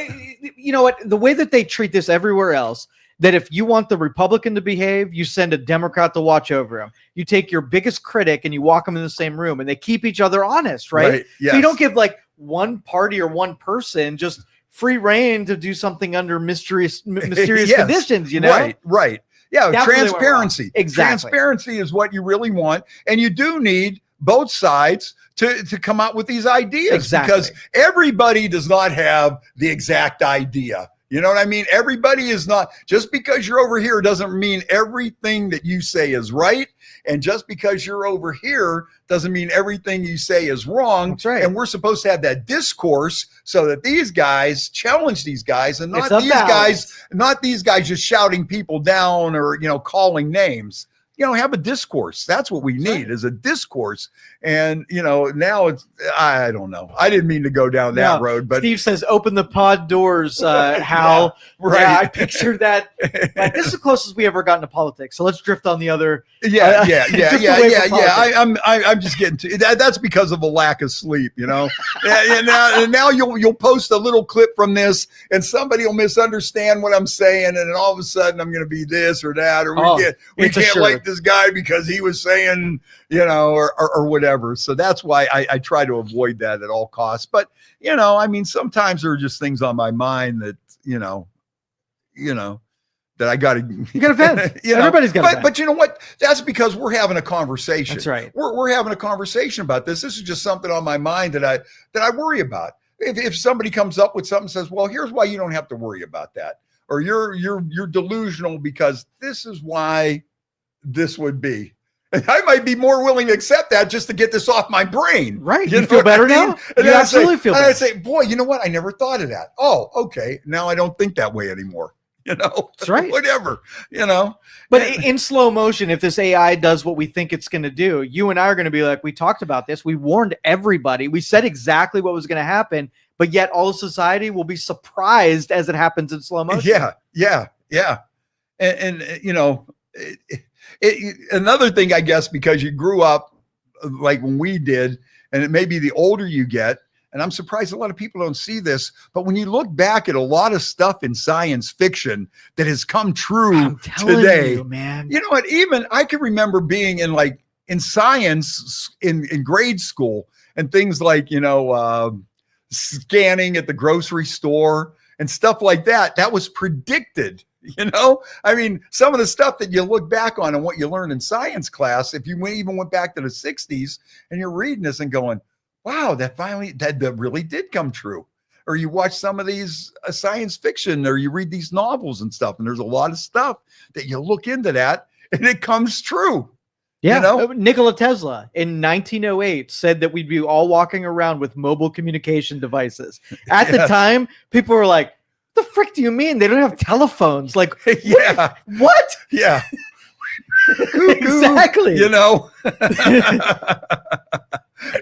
you know what, the way that they treat this everywhere else, that if you want the Republican to behave, you send a Democrat to watch over him. You take your biggest critic and you walk them in the same room, and they keep each other honest, right? Yes. So you don't give like one party or one person just free reign to do something under mysterious conditions, you know? Right. Yeah, that's transparency. Exactly. Transparency is what you really want. And you do need both sides to come out with these ideas. Exactly. Because everybody does not have the exact idea. You know what I mean? Everybody is not, just because you're over here doesn't mean everything that you say is right. And just because you're over here doesn't mean everything you say is wrong. That's right. And we're supposed to have that discourse so that these guys challenge these guys, and not these guys just shouting people down or, you know, calling names. have a discourse. That's what we need is a discourse. And, now I don't know. I didn't mean to go down that road, but Steve says, open the pod doors, Hal. Right. Yeah, I pictured that. Like, this is the closest we ever gotten to politics. So let's drift on the other. Yeah. I'm just getting to that. That's because of a lack of sleep, and now you'll post a little clip from this and somebody will misunderstand what I'm saying. And then all of a sudden I'm going to be this or that, or we can't like this guy because he was saying, or whatever. So that's why I try to avoid that at all costs. But, sometimes there are just things on my mind that, that I got to, you got to vent. Everybody's got to vent. But you know what? That's because we're having a conversation. That's right. We're having a conversation about this. This is just something on my mind that I worry about. If somebody comes up with something and says, well, here's why you don't have to worry about that. Or you're delusional because this is why this would be. And I might be more willing to accept that just to get this off my brain. Right. You feel better now? And you absolutely feel better. And I say, boy, you know what? I never thought of that. Oh, okay. Now I don't think that way anymore. That's right. Whatever, But in slow motion, if this AI does what we think it's going to do, you and I are going to be like, we talked about this. We warned everybody. We said exactly what was going to happen, but yet all of society will be surprised as it happens in slow motion. Yeah. And another thing, I guess, because you grew up like when we did, and it may be the older you get, and I'm surprised a lot of people don't see this, but when you look back at a lot of stuff in science fiction that has come true today, man. You know what? Even I can remember being in science in grade school and things like, scanning at the grocery store and stuff like that. That was predicted. I mean, some of the stuff that you look back on and what you learned in science class, if you even went back to the 60s and you're reading this and going, wow, that really did come true. Or you watch some of these science fiction, or you read these novels and stuff, and there's a lot of stuff that you look into that and it comes true. Yeah. Nikola Tesla in 1908 said that we'd be all walking around with mobile communication devices. At the time, people were like, the frick do you mean? They don't have telephones. Like, yeah. What? Yeah. Exactly.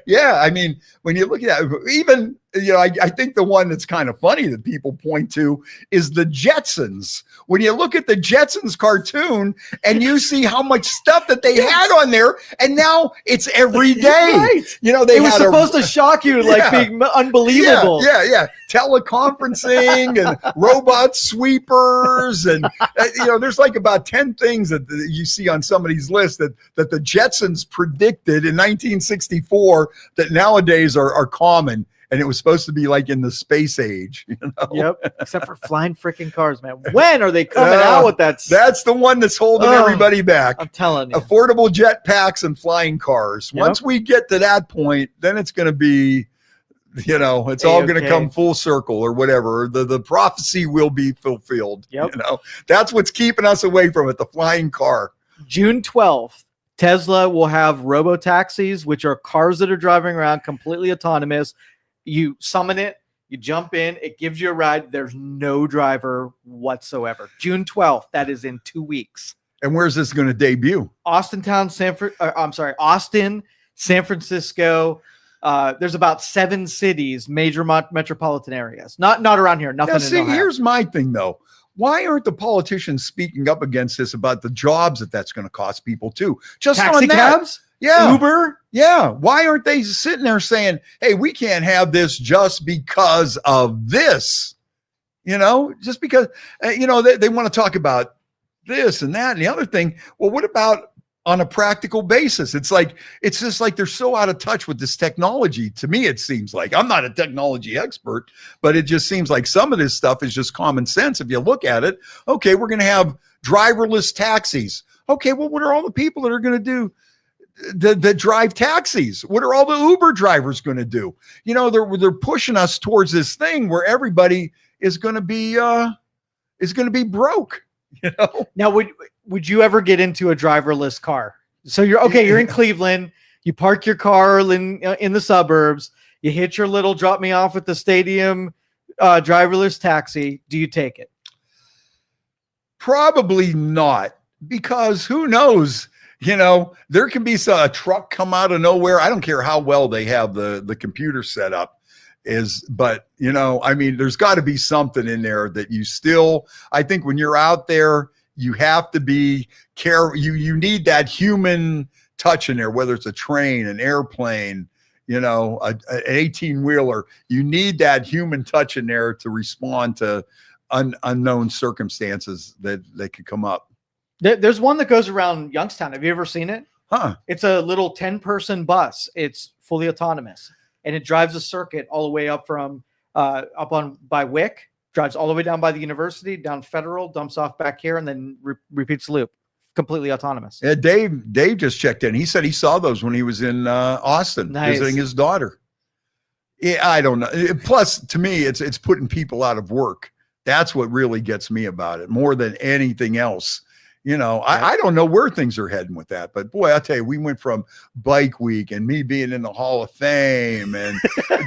Yeah, I mean, when you look at that, even, I think the one that's kind of funny that people point to is the Jetsons. When you look at the Jetsons cartoon and you see how much stuff that they had on there, and now it's every day. Right. They was supposed to shock you, like being unbelievable. Yeah. Teleconferencing and robot sweepers. And, there's like about 10 things that you see on somebody's list that the Jetsons predicted in 1964 that nowadays are common. And it was supposed to be like in the space age, Yep. Except for flying freaking cars, man. When are they coming out with that? That's the one that's holding everybody back. I'm telling you. Affordable jetpacks and flying cars. Yep. Once we get to that point, then it's going to be, it's all going to come full circle or whatever. The prophecy will be fulfilled. Yep. That's what's keeping us away from it, the flying car. June 12th. Tesla will have robo-taxis, which are cars that are driving around completely autonomous. You summon it, you jump in, it gives you a ride. There's no driver whatsoever. June 12th. That is in 2 weeks. And where's this going to debut? Austin, San Francisco. There's about 7 cities, major metropolitan areas. Not around here. Nothing. See, here's my thing though. Why aren't the politicians speaking up against this about the jobs that's going to cost people too? Just taxi on that. cabs? Yeah. Uber? Yeah. Why aren't they sitting there saying, hey, we can't have this just because of this? Just because, they want to talk about this and that and the other thing. Well, what about on a practical basis? It's just like they're so out of touch with this technology. To me, it seems like, I'm not a technology expert, but it just seems like some of this stuff is just common sense. If you look at it, okay, we're going to have driverless taxis. Okay, well, what are all the people that are going to do that drive taxis? What are all the Uber drivers going to do? They're pushing us towards this thing where everybody is going to be broke. Now, would you ever get into a driverless car? So you're in Cleveland, you park your car in the suburbs, you hit your little drop me off at the stadium driverless taxi. Do you take it? Probably not, because who knows there can be a truck come out of nowhere. I don't care how well they have the computer set up but I mean, there's got to be something in there that you still, I think when you're out there, you have to be careful. You need that human touch in there, whether it's a train, an airplane, an 18-wheeler. You need that human touch in there to respond to unknown circumstances that could come up. There's one that goes around Youngstown. Have you ever seen it? Huh. It's a little 10-person bus. It's fully autonomous, and it drives a circuit all the way up from by Wick, drives all the way down by the university, down Federal, dumps off back here, and then repeats the loop. Completely autonomous. Yeah, Dave just checked in. He said he saw those when he was in Austin visiting his daughter. Yeah, I don't know. Plus, to me, it's putting people out of work. That's what really gets me about it more than anything else. I don't know where things are heading with that, but boy, I'll tell you, we went from Bike Week and me being in the Hall of Fame and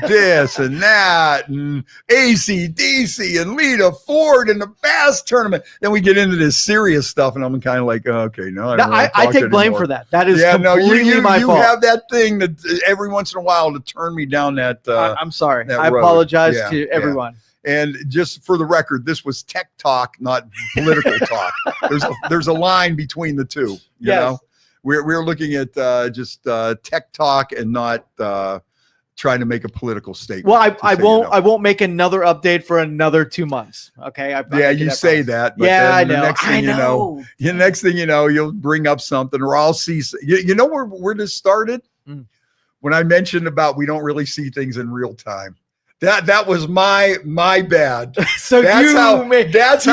this and that and AC/DC and Lita Ford and the bass tournament. Then we get into this serious stuff, and I'm kind of like, okay, no, I take blame for that. That is completely my fault. You have that thing that every once in a while to turn me down that. I'm sorry. I apologize to everyone. And just for the record, this was tech talk, not political talk. There's a line between the two. You know, we're looking at just tech talk and not trying to make a political statement. Well, I won't make another update for another 2 months. Okay. You say that. But I know. The next thing you know, you'll bring up something, or I'll see. You know where this started? When I mentioned about we don't really see things in real time. That was my bad. So that's how you know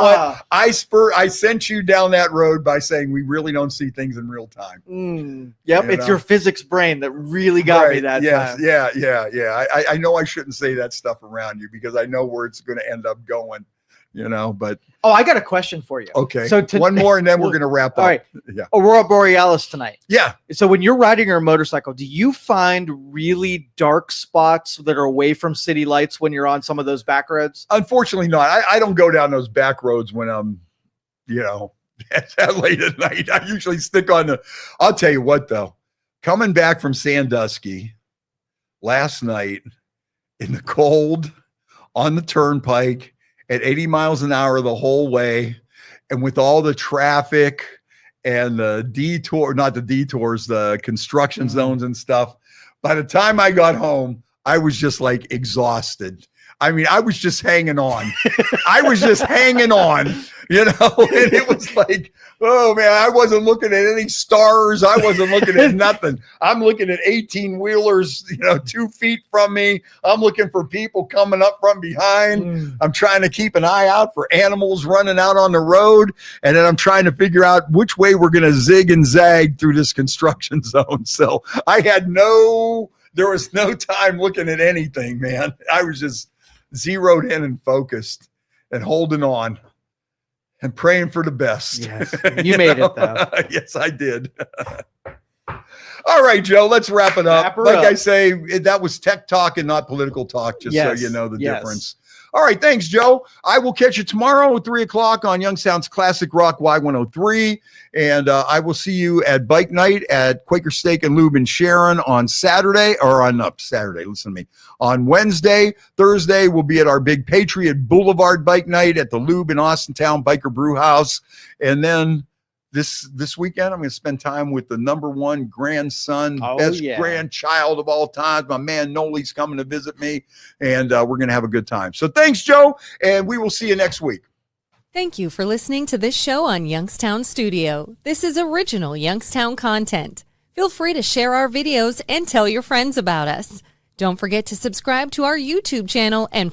what? I sent you down that road by saying we really don't see things in real time. It's your physics brain that really got me that time. Yeah. I know I shouldn't say that stuff around you because I know where it's going to end up going. But I got a question for you. Okay. So one more and then we're going to wrap up. All right. Yeah. Aurora Borealis tonight. Yeah. So when you're riding your motorcycle, do you find really dark spots that are away from city lights when you're on some of those back roads? Unfortunately not. I don't go down those back roads when I'm, that late at night. I usually stick on I'll tell you what though, coming back from Sandusky last night in the cold on the turnpike, at 80 miles an hour the whole way, and with all the traffic and the the construction zones and stuff, by the time I got home, I was just like exhausted. I mean, I was just hanging on. And it was like, oh man, I wasn't looking at any stars. I wasn't looking at nothing. I'm looking at 18-wheelers, 2 feet from me. I'm looking for people coming up from behind. I'm trying to keep an eye out for animals running out on the road. And then I'm trying to figure out which way we're going to zig and zag through this construction zone. So there was no time looking at anything, man. I was just zeroed in and focused and holding on and praying for the best. Yes, you made it though. Yes, I did. All right, Joe, let's wrap it up. I say, that was tech talk and not political talk, just so you know the difference. All right, thanks, Joe. I will catch you tomorrow at 3:00 on Youngstown's Classic Rock Y103. And I will see you at Bike Night at Quaker Steak and Lube in Sharon on Saturday, listen to me, on Wednesday. Thursday, we'll be at our big Patriot Boulevard Bike Night at the Lube in Austintown Biker Brew House. And then this weekend, I'm going to spend time with the #1 grandson, best grandchild of all time. My man Noli's coming to visit me, and we're going to have a good time. So thanks, Joe, and we will see you next week. Thank you for listening to this show on Youngstown Studio. This is original Youngstown content. Feel free to share our videos and tell your friends about us. Don't forget to subscribe to our YouTube channel and